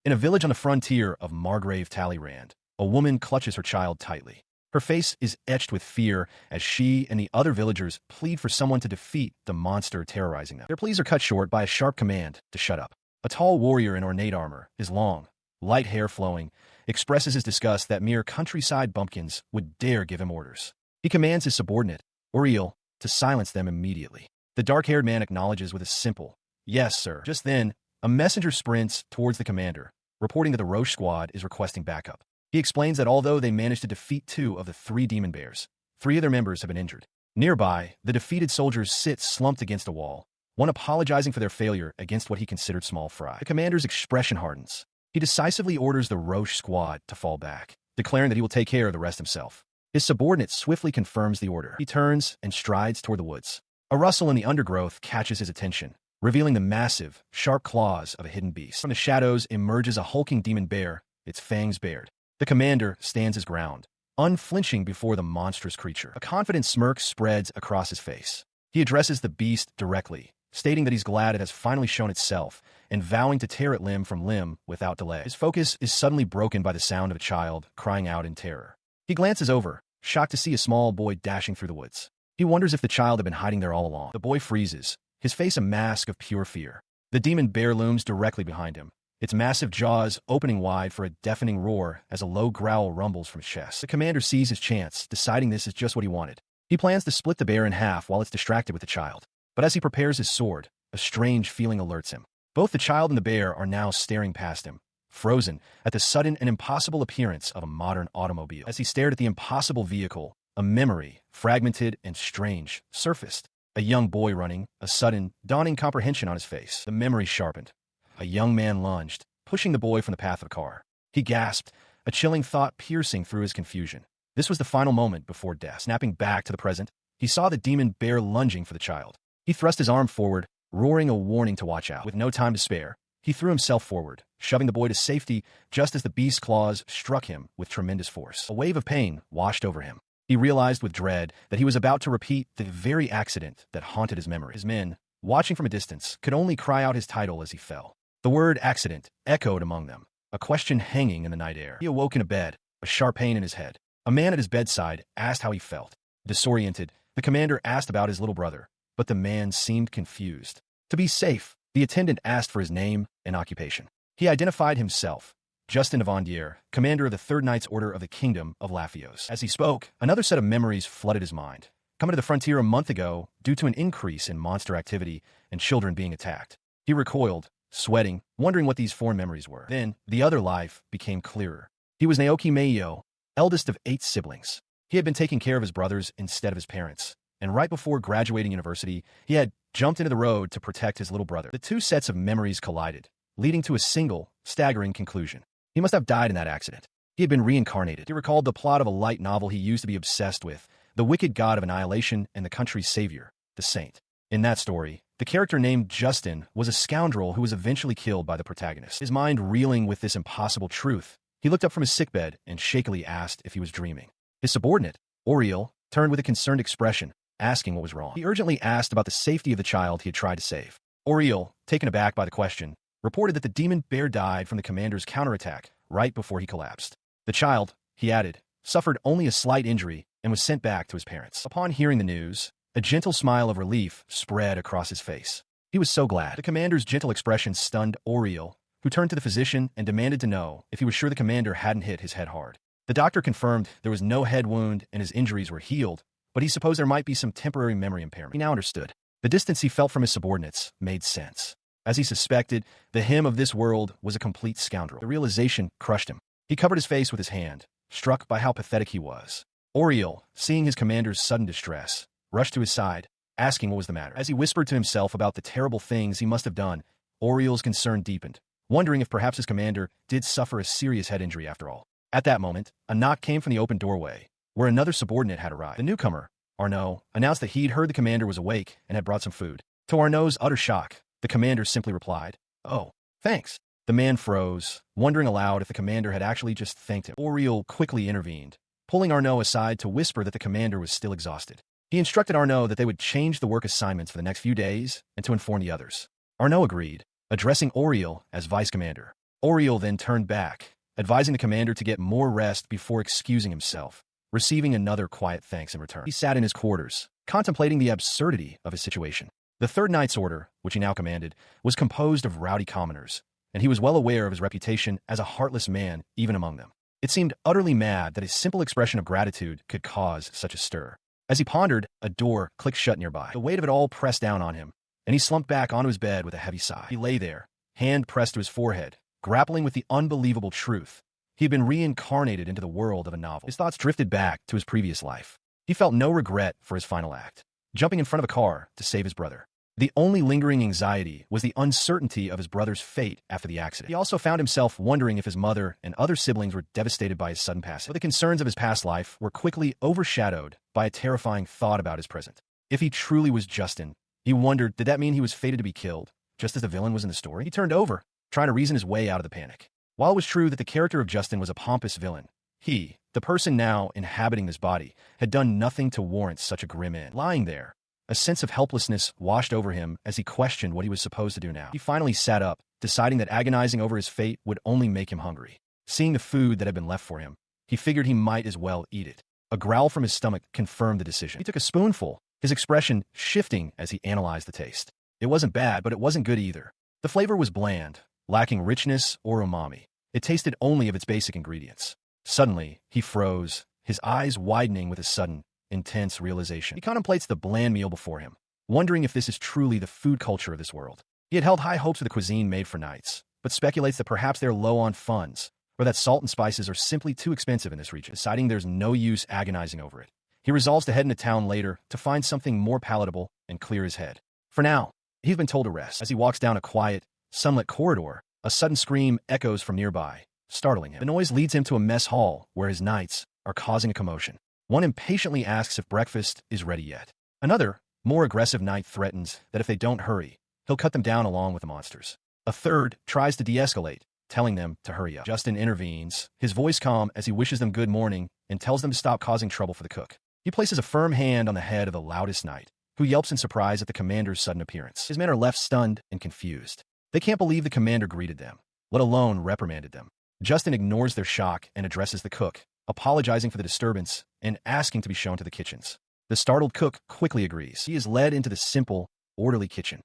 In a village on the frontier of Margrave Talleyrand, a woman clutches her child tightly. Her face is etched with fear as she and the other villagers plead for someone to defeat the monster terrorizing them. Their pleas are cut short by a sharp command to shut up. A tall warrior in ornate armor, his long, light hair flowing, expresses his disgust that mere countryside bumpkins would dare give him orders. He commands his subordinate, Oriel, to silence them immediately. The dark-haired man acknowledges with a simple, "Yes, sir." Just then, a messenger sprints towards the commander, reporting that the Roche squad is requesting backup. He explains that although they managed to defeat 2 of the 3 demon bears, 3 of their members have been injured. Nearby, the defeated soldiers sit slumped against a wall, one apologizing for their failure against what he considered small fry. The commander's expression hardens. He decisively orders the Roche squad to fall back, declaring that he will take care of the rest himself. His subordinate swiftly confirms the order. He turns and strides toward the woods. A rustle in the undergrowth catches his attention, revealing the massive, sharp claws of a hidden beast. From the shadows emerges a hulking demon bear, its fangs bared. The commander stands his ground, unflinching before the monstrous creature. A confident smirk spreads across his face. He addresses the beast directly, stating that he's glad it has finally shown itself, and vowing to tear it limb from limb without delay. His focus is suddenly broken by the sound of a child crying out in terror. He glances over, shocked to see a small boy dashing through the woods. He wonders if the child had been hiding there all along. The boy freezes, his face a mask of pure fear. The demon bear looms directly behind him, its massive jaws opening wide for a deafening roar as a low growl rumbles from his chest. The commander sees his chance, deciding this is just what he wanted. He plans to split the bear in half while it's distracted with the child. But as he prepares his sword, a strange feeling alerts him. Both the child and the bear are now staring past him, frozen at the sudden and impossible appearance of a modern automobile. As he stared at the impossible vehicle, a memory, fragmented and strange, surfaced. A young boy running, a sudden, dawning comprehension on his face. The memory sharpened. A young man lunged, pushing the boy from the path of the car. He gasped, a chilling thought piercing through his confusion. This was the final moment before death. Snapping back to the present, he saw the demon bear lunging for the child. He thrust his arm forward, roaring a warning to watch out. With no time to spare, he threw himself forward, shoving the boy to safety just as the beast's claws struck him with tremendous force. A wave of pain washed over him. He realized with dread that he was about to repeat the very accident that haunted his memory. His men, watching from a distance, could only cry out his title as he fell. The word accident echoed among them, a question hanging in the night air. He awoke in a bed, a sharp pain in his head. A man at his bedside asked how he felt. Disoriented, the commander asked about his little brother, but the man seemed confused. To be safe, the attendant asked for his name and occupation. He identified himself, Justin of Andier, commander of the 3rd Knights Order of the Kingdom of Lafios. As he spoke, another set of memories flooded his mind. Coming to the frontier a month ago, due to an increase in monster activity and children being attacked. He recoiled, sweating, wondering what these foreign memories were. Then, the other life became clearer. He was Naoki Meiyo, eldest of 8 siblings. He had been taking care of his brothers instead of his parents, and right before graduating university, he had jumped into the road to protect his little brother. The 2 sets of memories collided, leading to a single, staggering conclusion. He must have died in that accident. He had been reincarnated. He recalled the plot of a light novel he used to be obsessed with, the wicked god of annihilation and the country's savior, the saint. In that story, the character named Justin was a scoundrel who was eventually killed by the protagonist. His mind reeling with this impossible truth, he looked up from his sickbed and shakily asked if he was dreaming. His subordinate, Oriel, turned with a concerned expression, asking what was wrong. He urgently asked about the safety of the child he had tried to save. Oriel, taken aback by the question, reported that the demon bear died from the commander's counterattack right before he collapsed. The child, he added, suffered only a slight injury and was sent back to his parents. Upon hearing the news, a gentle smile of relief spread across his face. He was so glad. The commander's gentle expression stunned Oriel, who turned to the physician and demanded to know if he was sure the commander hadn't hit his head hard. The doctor confirmed there was no head wound and his injuries were healed, but he supposed there might be some temporary memory impairment. He now understood. The distance he felt from his subordinates made sense. As he suspected, the him of this world was a complete scoundrel. The realization crushed him. He covered his face with his hand, struck by how pathetic he was. Oriel, seeing his commander's sudden distress, rushed to his side, asking what was the matter. As he whispered to himself about the terrible things he must have done, Oriel's concern deepened, wondering if perhaps his commander did suffer a serious head injury after all. At that moment, a knock came from the open doorway, where another subordinate had arrived. The newcomer, Arnaud, announced that he'd heard the commander was awake and had brought some food. To Arnaud's utter shock, the commander simply replied, "Oh, thanks." The man froze, wondering aloud if the commander had actually just thanked him. Oriel quickly intervened, pulling Arnaud aside to whisper that the commander was still exhausted. He instructed Arnaud that they would change the work assignments for the next few days and to inform the others. Arnaud agreed, addressing Oriel as vice commander. Oriel then turned back, advising the commander to get more rest before excusing himself, receiving another quiet thanks in return. He sat in his quarters, contemplating the absurdity of his situation. The Third Knight's Order, which he now commanded, was composed of rowdy commoners, and he was well aware of his reputation as a heartless man even among them. It seemed utterly mad that a simple expression of gratitude could cause such a stir. As he pondered, a door clicked shut nearby. The weight of it all pressed down on him, and he slumped back onto his bed with a heavy sigh. He lay there, hand pressed to his forehead, grappling with the unbelievable truth. He had been reincarnated into the world of a novel. His thoughts drifted back to his previous life. He felt no regret for his final act, jumping in front of a car to save his brother. The only lingering anxiety was the uncertainty of his brother's fate after the accident. He also found himself wondering if his mother and other siblings were devastated by his sudden passing. But the concerns of his past life were quickly overshadowed by a terrifying thought about his present. If he truly was Justin, he wondered, did that mean he was fated to be killed, just as the villain was in the story? He turned over, trying to reason his way out of the panic. While it was true that the character of Justin was a pompous villain, he, the person now inhabiting this body, had done nothing to warrant such a grim end. Lying there, a sense of helplessness washed over him as he questioned what he was supposed to do now. He finally sat up, deciding that agonizing over his fate would only make him hungry. Seeing the food that had been left for him, he figured he might as well eat it. A growl from his stomach confirmed the decision. He took a spoonful, his expression shifting as he analyzed the taste. It wasn't bad, but it wasn't good either. The flavor was bland, lacking richness or umami. It tasted only of its basic ingredients. Suddenly, he froze, his eyes widening with a sudden, intense realization. He contemplates the bland meal before him, wondering if this is truly the food culture of this world. He had held high hopes for the cuisine made for knights, but speculates that perhaps they're low on funds, or that salt and spices are simply too expensive in this region. Deciding there's no use agonizing over it, he resolves to head into town later to find something more palatable and clear his head. For now, he's been told to rest. As he walks down a quiet, sunlit corridor, a sudden scream echoes from nearby, startling him. The noise leads him to a mess hall where his knights are causing a commotion. One impatiently asks if breakfast is ready yet. Another, more aggressive knight threatens that if they don't hurry, he'll cut them down along with the monsters. A third tries to de-escalate, telling them to hurry up. Justin intervenes, his voice calm as he wishes them good morning and tells them to stop causing trouble for the cook. He places a firm hand on the head of the loudest knight, who yelps in surprise at the commander's sudden appearance. His men are left stunned and confused. They can't believe the commander greeted them, let alone reprimanded them. Justin ignores their shock and addresses the cook, apologizing for the disturbance and asking to be shown to the kitchens. The startled cook quickly agrees. He is led into the simple, orderly kitchen.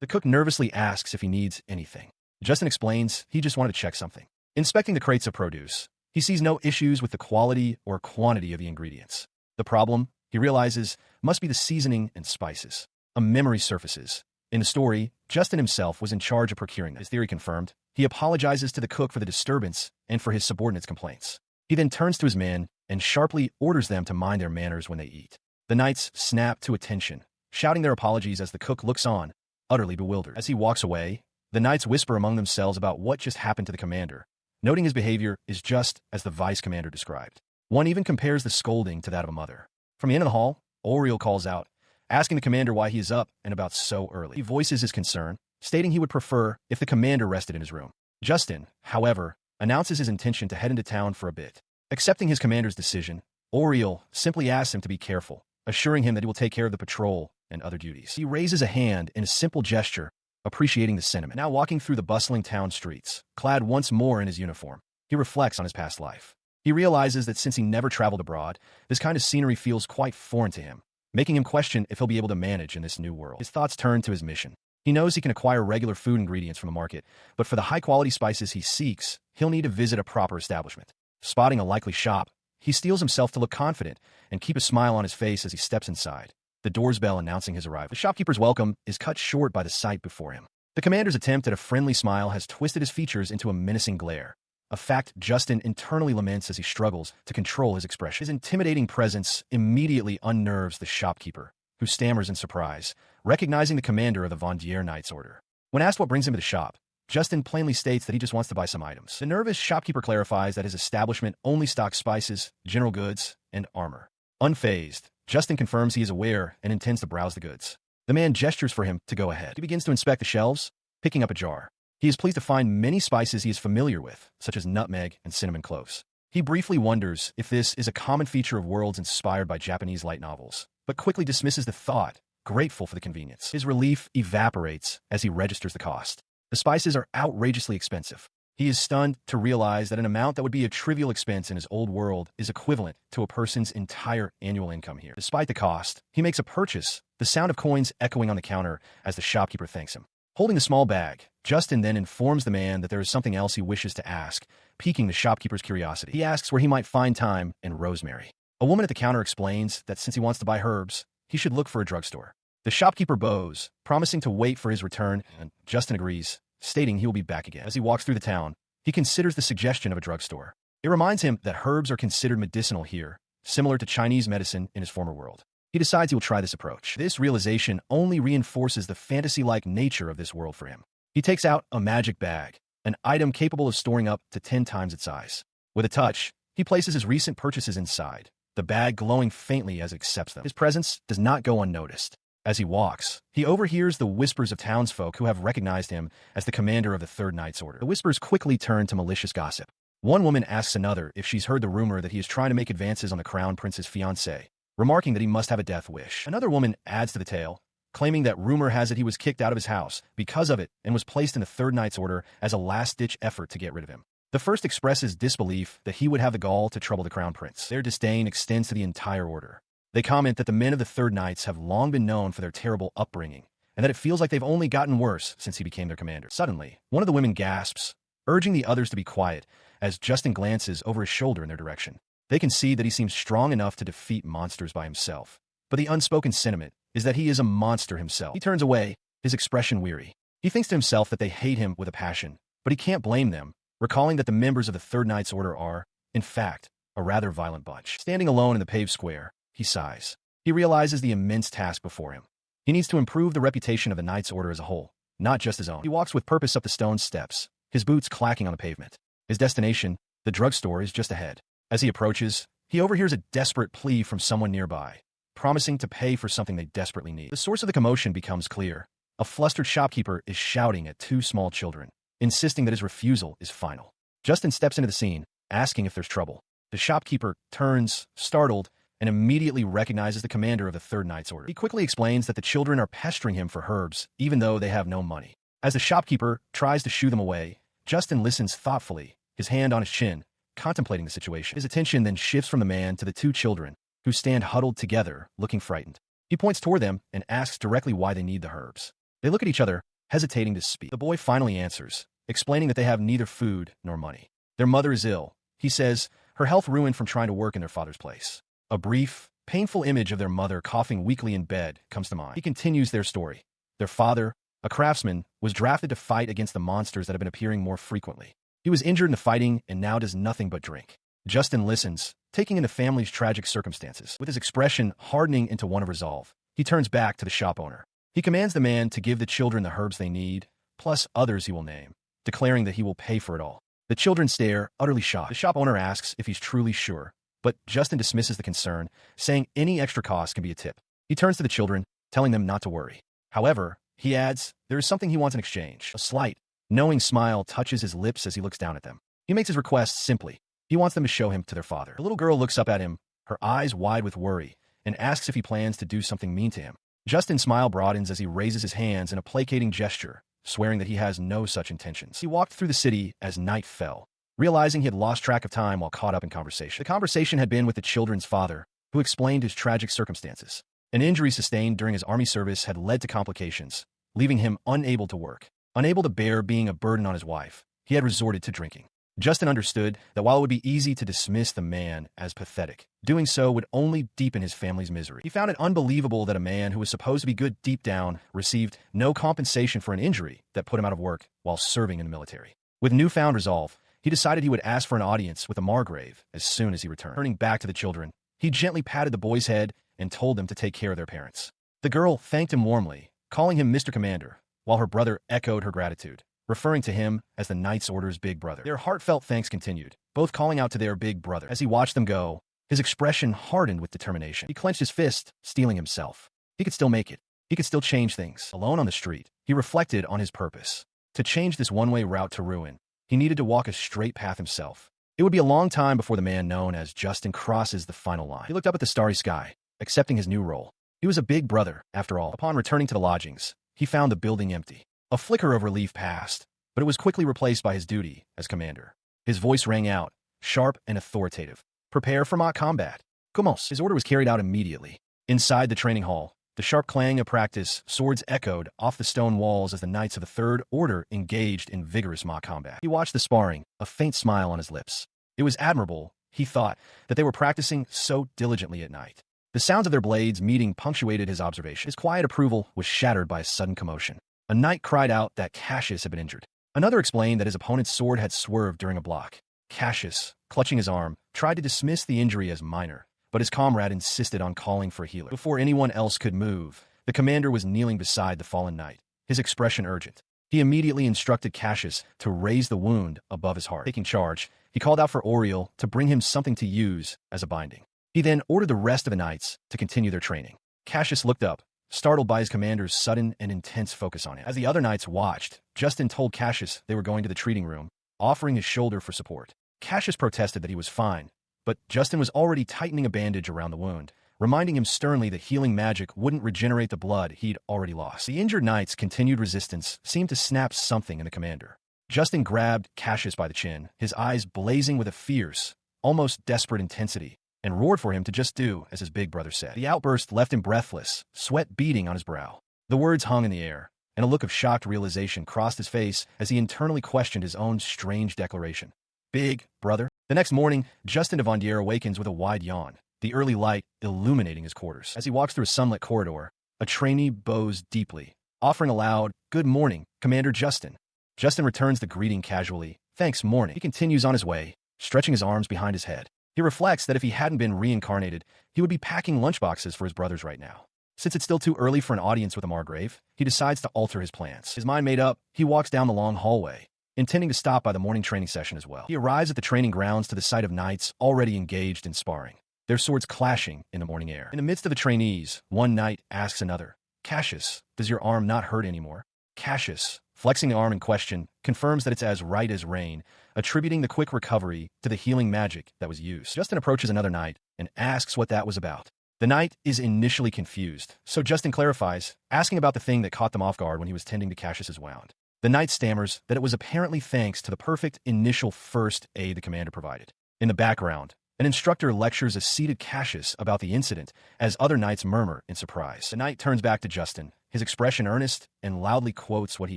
The cook nervously asks if he needs anything. Justin explains he just wanted to check something. Inspecting the crates of produce, he sees no issues with the quality or quantity of the ingredients. The problem, he realizes, must be the seasoning and spices. A memory surfaces. In the story, Justin himself was in charge of procuring them. His theory confirmed, he apologizes to the cook for the disturbance and for his subordinates' complaints. He then turns to his men and sharply orders them to mind their manners when they eat. The knights snap to attention, shouting their apologies as the cook looks on, utterly bewildered. As he walks away, the knights whisper among themselves about what just happened to the commander, noting his behavior is just as the vice commander described. One even compares the scolding to that of a mother. From the end of the hall, Oriel calls out, asking the commander why he is up and about so early. He voices his concern, stating he would prefer if the commander rested in his room. Justin, however, announces his intention to head into town for a bit. Accepting his commander's decision, Oriel simply asks him to be careful, assuring him that he will take care of the patrol and other duties. He raises a hand in a simple gesture, appreciating the sentiment. Now walking through the bustling town streets, clad once more in his uniform, he reflects on his past life. He realizes that since he never traveled abroad, this kind of scenery feels quite foreign to him, making him question if he'll be able to manage in this new world. His thoughts turn to his mission. He knows he can acquire regular food ingredients from the market, but for the high-quality spices he seeks, he'll need to visit a proper establishment. Spotting a likely shop, he steels himself to look confident and keep a smile on his face as he steps inside, the door's bell announcing his arrival. The shopkeeper's welcome is cut short by the sight before him. The commander's attempt at a friendly smile has twisted his features into a menacing glare, a fact Justin internally laments as he struggles to control his expression. His intimidating presence immediately unnerves the shopkeeper, who stammers in surprise, recognizing the commander of the Vendier Knight's Order. When asked what brings him to the shop, Justin plainly states that he just wants to buy some items. The nervous shopkeeper clarifies that his establishment only stocks spices, general goods, and armor. Unfazed, Justin confirms he is aware and intends to browse the goods. The man gestures for him to go ahead. He begins to inspect the shelves, picking up a jar. He is pleased to find many spices he is familiar with, such as nutmeg and cinnamon cloves. He briefly wonders if this is a common feature of worlds inspired by Japanese light novels, but quickly dismisses the thought, grateful for the convenience. His relief evaporates as he registers the cost. The spices are outrageously expensive. He is stunned to realize that an amount that would be a trivial expense in his old world is equivalent to a person's entire annual income here. Despite the cost, he makes a purchase, the sound of coins echoing on the counter as the shopkeeper thanks him. Holding the small bag, Justin then informs the man that there is something else he wishes to ask, piquing the shopkeeper's curiosity. He asks where he might find thyme and rosemary. A woman at the counter explains that since he wants to buy herbs, he should look for a drugstore. The shopkeeper bows, promising to wait for his return, and Justin agrees, stating he will be back again. As he walks through the town, he considers the suggestion of a drugstore. It reminds him that herbs are considered medicinal here, similar to Chinese medicine in his former world. He decides he will try this approach. This realization only reinforces the fantasy-like nature of this world for him. He takes out a magic bag, an item capable of storing up to 10 times its size. With a touch, he places his recent purchases inside, the bag glowing faintly as it accepts them. His presence does not go unnoticed. As he walks, he overhears the whispers of townsfolk who have recognized him as the commander of the Third Knight's Order. The whispers quickly turn to malicious gossip. One woman asks another if she's heard the rumor that he is trying to make advances on the crown prince's fiancée, remarking that he must have a death wish. Another woman adds to the tale, claiming that rumor has it he was kicked out of his house because of it and was placed in the Third Knight's Order as a last-ditch effort to get rid of him. The first expresses disbelief that he would have the gall to trouble the crown prince. Their disdain extends to the entire order. They comment that the men of the Third Knights have long been known for their terrible upbringing, and that it feels like they've only gotten worse since he became their commander. Suddenly, one of the women gasps, urging the others to be quiet, as Justin glances over his shoulder in their direction. They can see that he seems strong enough to defeat monsters by himself, but the unspoken sentiment is that he is a monster himself. He turns away, his expression weary. He thinks to himself that they hate him with a passion, but he can't blame them, recalling that the members of the Third Knight's Order are, in fact, a rather violent bunch. Standing alone in the paved square, he sighs. He realizes the immense task before him. He needs to improve the reputation of the Knight's Order as a whole, not just his own. He walks with purpose up the stone steps, his boots clacking on the pavement. His destination, the drugstore, is just ahead. As he approaches, he overhears a desperate plea from someone nearby, promising to pay for something they desperately need. The source of the commotion becomes clear. A flustered shopkeeper is shouting at two small children, insisting that his refusal is final. Justin steps into the scene, asking if there's trouble. The shopkeeper turns, startled, and immediately recognizes the commander of the Third Knight's Order. He quickly explains that the children are pestering him for herbs, even though they have no money. As the shopkeeper tries to shoo them away, Justin listens thoughtfully, his hand on his chin, contemplating the situation. His attention then shifts from the man to the two children, who stand huddled together, looking frightened. He points toward them and asks directly why they need the herbs. They look at each other, hesitating to speak. The boy finally answers, explaining that they have neither food nor money. Their mother is ill, he says, her health ruined from trying to work in their father's place. A brief, painful image of their mother coughing weakly in bed comes to mind. He continues their story. Their father, a craftsman, was drafted to fight against the monsters that have been appearing more frequently. He was injured in the fighting and now does nothing but drink. Justin listens, taking in the family's tragic circumstances. With his expression hardening into one of resolve, he turns back to the shop owner. He commands the man to give the children the herbs they need, plus others he will name, declaring that he will pay for it all. The children stare, utterly shocked. The shop owner asks if he's truly sure, but Justin dismisses the concern, saying any extra cost can be a tip. He turns to the children, telling them not to worry. However, he adds, there is something he wants in exchange. A slight, knowing smile touches his lips as he looks down at them. He makes his request simply. He wants them to show him to their father. The little girl looks up at him, her eyes wide with worry, and asks if he plans to do something mean to him. Justin's smile broadens as he raises his hands in a placating gesture, swearing that he has no such intentions. He walked through the city as night fell, realizing he had lost track of time while caught up in conversation. The conversation had been with the children's father, who explained his tragic circumstances. An injury sustained during his army service had led to complications, leaving him unable to work. Unable to bear being a burden on his wife, he had resorted to drinking. Justin understood that while it would be easy to dismiss the man as pathetic, doing so would only deepen his family's misery. He found it unbelievable that a man who was supposed to be good deep down received no compensation for an injury that put him out of work while serving in the military. With newfound resolve, he decided he would ask for an audience with the Margrave as soon as he returned. Turning back to the children, he gently patted the boy's head and told them to take care of their parents. The girl thanked him warmly, calling him Mr. Commander, while her brother echoed her gratitude, referring to him as the Knight's Order's big brother. Their heartfelt thanks continued, both calling out to their big brother. As he watched them go, his expression hardened with determination. He clenched his fist, steeling himself. He could still make it. He could still change things. Alone on the street, he reflected on his purpose. To change this one-way route to ruin, he needed to walk a straight path himself. It would be a long time before the man known as Justin crosses the final line. He looked up at the starry sky, accepting his new role. He was a big brother, after all. Upon returning to the lodgings, he found the building empty. A flicker of relief passed, but it was quickly replaced by his duty as commander. His voice rang out, sharp and authoritative. Prepare for mock combat. Commence. His order was carried out immediately. Inside the training hall, the sharp clang of practice swords echoed off the stone walls as the knights of the Third Order engaged in vigorous mock combat. He watched the sparring, a faint smile on his lips. It was admirable, he thought, that they were practicing so diligently at night. The sounds of their blades meeting punctuated his observation. His quiet approval was shattered by a sudden commotion. A knight cried out that Cassius had been injured. Another explained that his opponent's sword had swerved during a block. Cassius, clutching his arm, tried to dismiss the injury as minor, but his comrade insisted on calling for a healer. Before anyone else could move, the commander was kneeling beside the fallen knight, his expression urgent. He immediately instructed Cassius to raise the wound above his heart. Taking charge, he called out for Oriel to bring him something to use as a binding. He then ordered the rest of the knights to continue their training. Cassius looked up, startled by his commander's sudden and intense focus on him. As the other knights watched, Justin told Cassius they were going to the treating room, offering his shoulder for support. Cassius protested that he was fine, but Justin was already tightening a bandage around the wound, reminding him sternly that healing magic wouldn't regenerate the blood he'd already lost. The injured knight's continued resistance seemed to snap something in the commander. Justin grabbed Cassius by the chin, his eyes blazing with a fierce, almost desperate intensity, and roared for him to just do as his big brother said. The outburst left him breathless, sweat beading on his brow. The words hung in the air, and a look of shocked realization crossed his face as he internally questioned his own strange declaration. Big brother? The next morning, Justin de Vandière awakens with a wide yawn, the early light illuminating his quarters. As he walks through a sunlit corridor, a trainee bows deeply, offering a loud, "Good morning, Commander Justin." Justin returns the greeting casually, "Thanks, morning." He continues on his way, stretching his arms behind his head. He reflects that if he hadn't been reincarnated, he would be packing lunchboxes for his brothers right now. Since it's still too early for an audience with a Margrave, he decides to alter his plans. His mind made up, he walks down the long hallway, intending to stop by the morning training session as well. He arrives at the training grounds to the sight of knights already engaged in sparring, their swords clashing in the morning air. In the midst of the trainees, one knight asks another, "Cassius, does your arm not hurt anymore?" Cassius, flexing the arm in question, confirms that it's as right as rain, attributing the quick recovery to the healing magic that was used. Justin approaches another knight and asks what that was about. The knight is initially confused, so Justin clarifies, asking about the thing that caught them off guard when he was tending to Cassius's wound. The knight stammers that it was apparently thanks to the perfect initial first aid the commander provided. In the background, an instructor lectures a seated Cassius about the incident as other knights murmur in surprise. The knight turns back to Justin, his expression earnest, and loudly quotes what he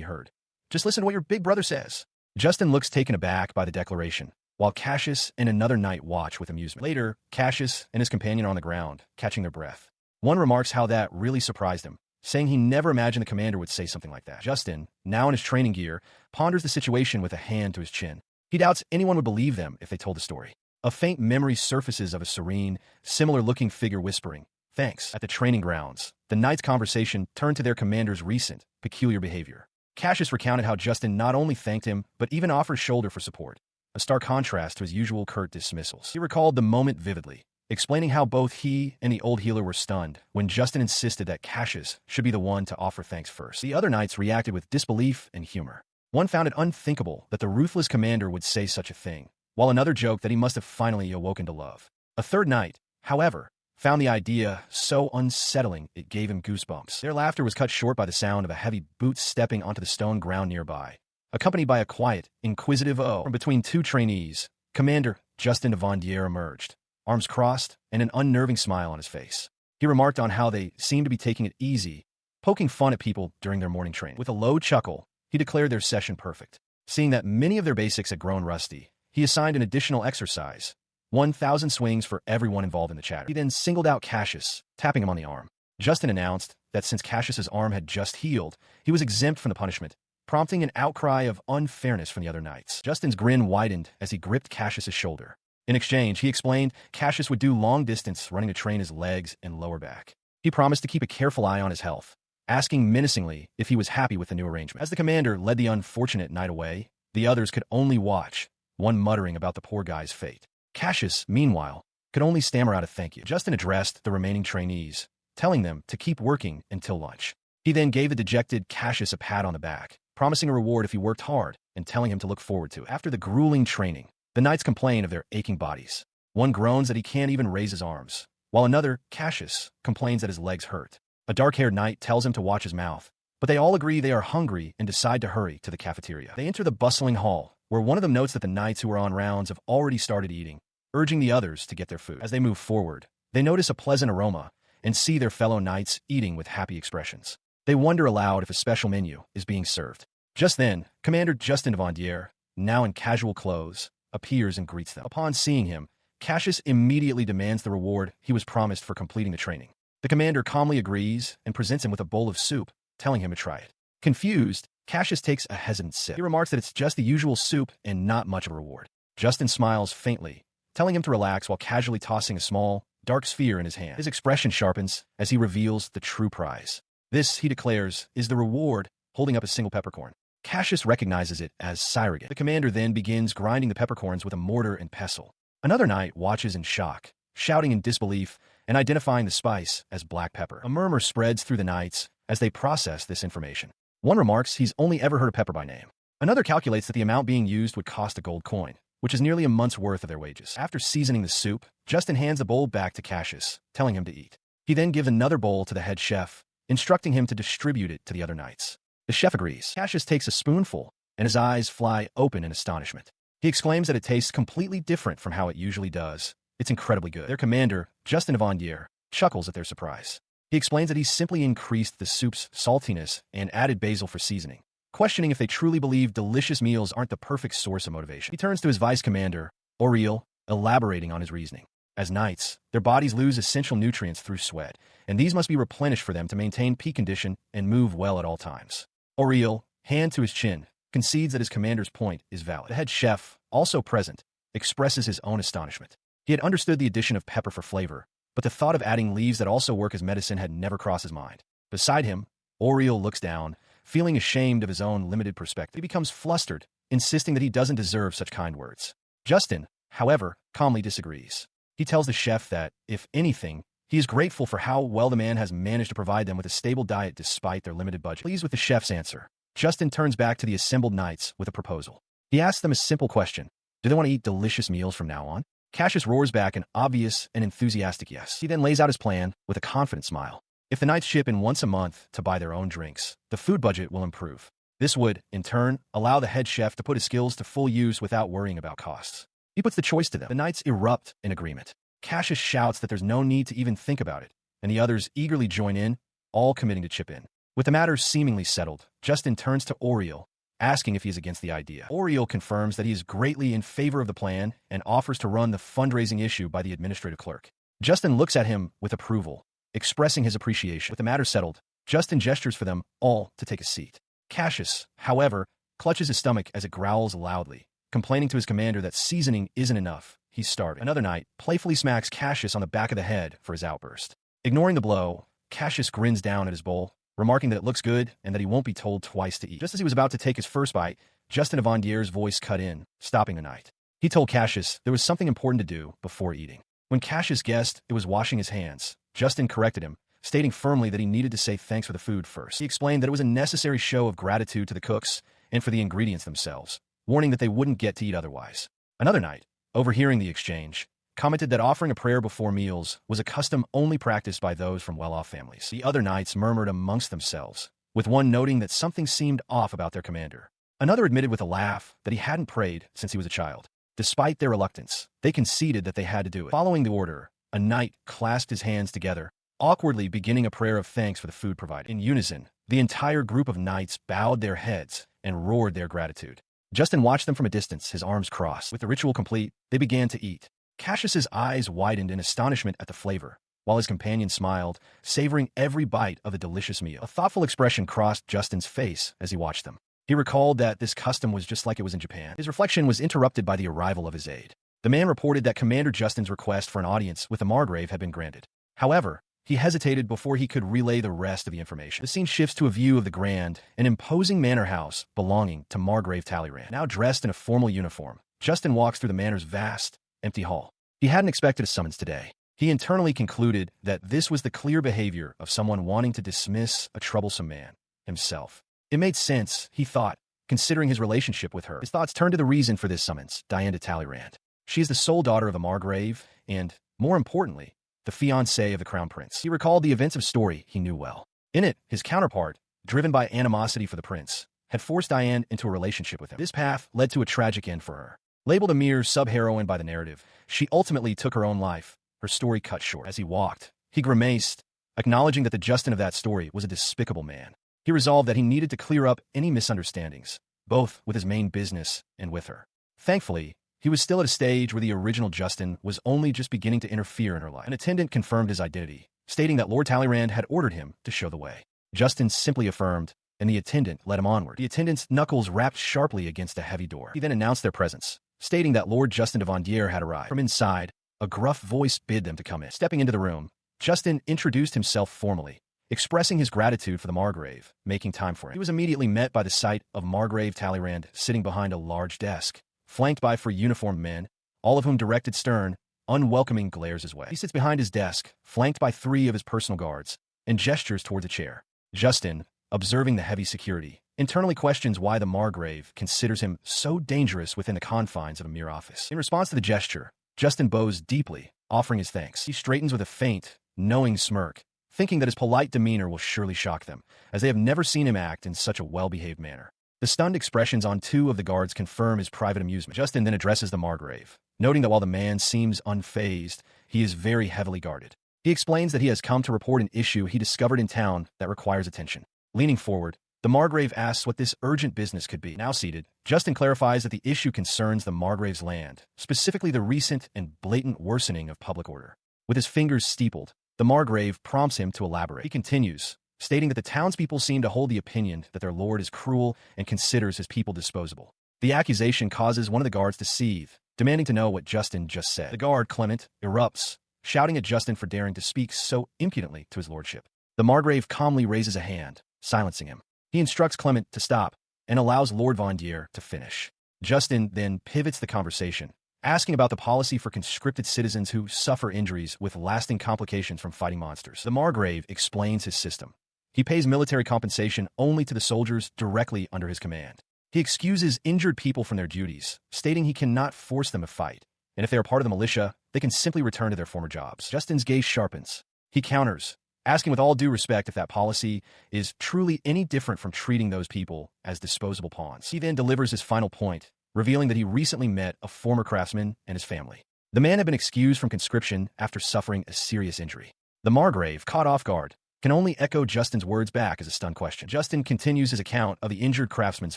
heard. "Just listen to what your big brother says." Justin looks taken aback by the declaration, while Cassius and another knight watch with amusement. Later, Cassius and his companion are on the ground, catching their breath. One remarks how that really surprised him, saying he never imagined the commander would say something like that. Justin, now in his training gear, ponders the situation with a hand to his chin. He doubts anyone would believe them if they told the story. A faint memory surfaces of a serene, similar-looking figure whispering, "Thanks." At the training grounds, the knights' conversation turned to their commander's recent, peculiar behavior. Cassius recounted how Justin not only thanked him, but even offered shoulder for support, a stark contrast to his usual curt dismissals. He recalled the moment vividly, explaining how both he and the old healer were stunned when Justin insisted that Cassius should be the one to offer thanks first. The other knights reacted with disbelief and humor. One found it unthinkable that the ruthless commander would say such a thing, while another joked that he must have finally awoken to love. A third knight, however, found the idea so unsettling it gave him goosebumps. Their laughter was cut short by the sound of a heavy boot stepping onto the stone ground nearby, accompanied by a quiet, inquisitive "Oh." From between two trainees, Commander Justin de Vandière emerged, arms crossed and an unnerving smile on his face. He remarked on how they seemed to be taking it easy, poking fun at people during their morning training. With a low chuckle, he declared their session perfect. Seeing that many of their basics had grown rusty, he assigned an additional exercise, 1,000 swings for everyone involved in the chatter. He then singled out Cassius, tapping him on the arm. Justin announced that since Cassius's arm had just healed, he was exempt from the punishment, prompting an outcry of unfairness from the other knights. Justin's grin widened as he gripped Cassius's shoulder. In exchange, he explained Cassius would do long distance running to train his legs and lower back. He promised to keep a careful eye on his health, asking menacingly if he was happy with the new arrangement. As the commander led the unfortunate knight away, the others could only watch, one muttering about the poor guy's fate. Cassius, meanwhile, could only stammer out a thank you. Justin addressed the remaining trainees, telling them to keep working until lunch. He then gave the dejected Cassius a pat on the back, promising a reward if he worked hard and telling him to look forward to it. After the grueling training, the knights complain of their aching bodies. One groans that he can't even raise his arms, while another, Cassius, complains that his legs hurt. A dark-haired knight tells him to watch his mouth, but they all agree they are hungry and decide to hurry to the cafeteria. They enter the bustling hall, where one of them notes that the knights who are on rounds have already started eating, urging the others to get their food. As they move forward, they notice a pleasant aroma and see their fellow knights eating with happy expressions. They wonder aloud if a special menu is being served. Just then, Commander Justin Vandier, now in casual clothes, appears and greets them. Upon seeing him, Cassius immediately demands the reward he was promised for completing the training. The commander calmly agrees and presents him with a bowl of soup, telling him to try it. Confused, Cassius takes a hesitant sip. He remarks that it's just the usual soup and not much of a reward. Justin smiles faintly, telling him to relax while casually tossing a small, dark sphere in his hand. His expression sharpens as he reveals the true prize. This, he declares, is the reward, holding up a single peppercorn. Cassius recognizes it as surrogate. The commander then begins grinding the peppercorns with a mortar and pestle. Another knight watches in shock, shouting in disbelief and identifying the spice as black pepper. A murmur spreads through the knights as they process this information. One remarks he's only ever heard of pepper by name. Another calculates that the amount being used would cost a gold coin, which is nearly a month's worth of their wages. After seasoning the soup, Justin hands the bowl back to Cassius, telling him to eat. He then gives another bowl to the head chef, instructing him to distribute it to the other knights. The chef agrees. Cassius takes a spoonful, and his eyes fly open in astonishment. He exclaims that it tastes completely different from how it usually does. It's incredibly good. Their commander, Justin Vandier, chuckles at their surprise. He explains that he simply increased the soup's saltiness and added basil for seasoning, questioning if they truly believe delicious meals aren't the perfect source of motivation. He turns to his vice commander, Oriel, elaborating on his reasoning. As knights, their bodies lose essential nutrients through sweat, and these must be replenished for them to maintain peak condition and move well at all times. Oriel, hand to his chin, concedes that his commander's point is valid. The head chef, also present, expresses his own astonishment. He had understood the addition of pepper for flavor, but the thought of adding leaves that also work as medicine had never crossed his mind. Beside him, Oriel looks down, feeling ashamed of his own limited perspective. He becomes flustered, insisting that he doesn't deserve such kind words. Justin, however, calmly disagrees. He tells the chef that, if anything, he is grateful for how well the man has managed to provide them with a stable diet despite their limited budget. Pleased with the chef's answer, Justin turns back to the assembled knights with a proposal. He asks them a simple question. Do they want to eat delicious meals from now on? Cassius roars back an obvious and enthusiastic yes. He then lays out his plan with a confident smile. If the knights chip in once a month to buy their own drinks, the food budget will improve. This would, in turn, allow the head chef to put his skills to full use without worrying about costs. He puts the choice to them. The knights erupt in agreement. Cassius shouts that there's no need to even think about it, and the others eagerly join in, all committing to chip in. With the matter seemingly settled, Justin turns to Oriel, asking if he is against the idea. Oriel confirms that he is greatly in favor of the plan and offers to run the fundraising issue by the administrative clerk. Justin looks at him with approval, expressing his appreciation. With the matter settled, Justin gestures for them all to take a seat. Cassius, however, clutches his stomach as it growls loudly, complaining to his commander that seasoning isn't enough. He's starving. Another knight playfully smacks Cassius on the back of the head for his outburst. Ignoring the blow, Cassius grins down at his bowl, remarking that it looks good and that he won't be told twice to eat. Just as he was about to take his first bite, Justin Vandier's voice cut in, stopping the knight. He told Cassius there was something important to do before eating. When Cassius guessed it was washing his hands, Justin corrected him, stating firmly that he needed to say thanks for the food first. He explained that it was a necessary show of gratitude to the cooks and for the ingredients themselves, warning that they wouldn't get to eat otherwise. Another knight, overhearing the exchange, commented that offering a prayer before meals was a custom only practiced by those from well-off families. The other knights murmured amongst themselves, with one noting that something seemed off about their commander. Another admitted with a laugh that he hadn't prayed since he was a child. Despite their reluctance, they conceded that they had to do it. Following the order, a knight clasped his hands together, awkwardly beginning a prayer of thanks for the food provided. In unison, the entire group of knights bowed their heads and roared their gratitude. Justin watched them from a distance, his arms crossed. With the ritual complete, they began to eat. Cassius's eyes widened in astonishment at the flavor, while his companion smiled, savoring every bite of the delicious meal. A thoughtful expression crossed Justin's face as he watched them. He recalled that this custom was just like it was in Japan. His reflection was interrupted by the arrival of his aide. The man reported that Commander Justin's request for an audience with the Margrave had been granted. However, he hesitated before he could relay the rest of the information. The scene shifts to a view of the grand and imposing manor house belonging to Margrave Talleyrand. Now dressed in a formal uniform, Justin walks through the manor's vast, empty hall. He hadn't expected a summons today. He internally concluded that this was the clear behavior of someone wanting to dismiss a troublesome man, himself. It made sense, he thought, considering his relationship with her. His thoughts turned to the reason for this summons, Diane de Talleyrand. She is the sole daughter of a Margrave and, more importantly, the fiancée of the Crown Prince. He recalled the events of story he knew well. In it, his counterpart, driven by animosity for the prince, had forced Diane into a relationship with him. This path led to a tragic end for her. Labeled a mere sub-heroine by the narrative, she ultimately took her own life, her story cut short. As he walked, he grimaced, acknowledging that the Justin of that story was a despicable man. He resolved that he needed to clear up any misunderstandings, both with his main business and with her. Thankfully, he was still at a stage where the original Justin was only just beginning to interfere in her life. An attendant confirmed his identity, stating that Lord Talleyrand had ordered him to show the way. Justin simply affirmed, and the attendant led him onward. The attendant's knuckles rapped sharply against a heavy door. He then announced their presence, stating that Lord Justin de Vendier had arrived. From inside, a gruff voice bid them to come in. Stepping into the room, Justin introduced himself formally, expressing his gratitude for the Margrave, making time for him. He was immediately met by the sight of Margrave Talleyrand sitting behind a large desk, flanked by 4 uniformed men, all of whom directed stern, unwelcoming glares his way. He sits behind his desk, flanked by 3 of his personal guards, and gestures towards a chair. Justin, observing the heavy security, internally questions why the Margrave considers him so dangerous within the confines of a mere office. In response to the gesture, Justin bows deeply, offering his thanks. He straightens with a faint, knowing smirk, thinking that his polite demeanor will surely shock them, as they have never seen him act in such a well-behaved manner. The stunned expressions on 2 of the guards confirm his private amusement. Justin then addresses the Margrave, noting that while the man seems unfazed, he is very heavily guarded. He explains that he has come to report an issue he discovered in town that requires attention. Leaning forward, the Margrave asks what this urgent business could be. Now seated, Justin clarifies that the issue concerns the Margrave's land, specifically the recent and blatant worsening of public order. With his fingers steepled, the Margrave prompts him to elaborate. He continues, stating that the townspeople seem to hold the opinion that their lord is cruel and considers his people disposable. The accusation causes one of the guards to seethe, demanding to know what Justin just said. The guard, Clement, erupts, shouting at Justin for daring to speak so impudently to his lordship. The Margrave calmly raises a hand, silencing him. He instructs Clement to stop and allows Lord Vendier to finish. Justin then pivots the conversation, asking about the policy for conscripted citizens who suffer injuries with lasting complications from fighting monsters. The Margrave explains his system. He pays military compensation only to the soldiers directly under his command. He excuses injured people from their duties, stating he cannot force them to fight, and if they are part of the militia, they can simply return to their former jobs. Justin's gaze sharpens. He counters, asking with all due respect if that policy is truly any different from treating those people as disposable pawns. He then delivers his final point, revealing that he recently met a former craftsman and his family. The man had been excused from conscription after suffering a serious injury. The Margrave, caught off guard, can only echo Justin's words back as a stunned question. Justin continues his account of the injured craftsman's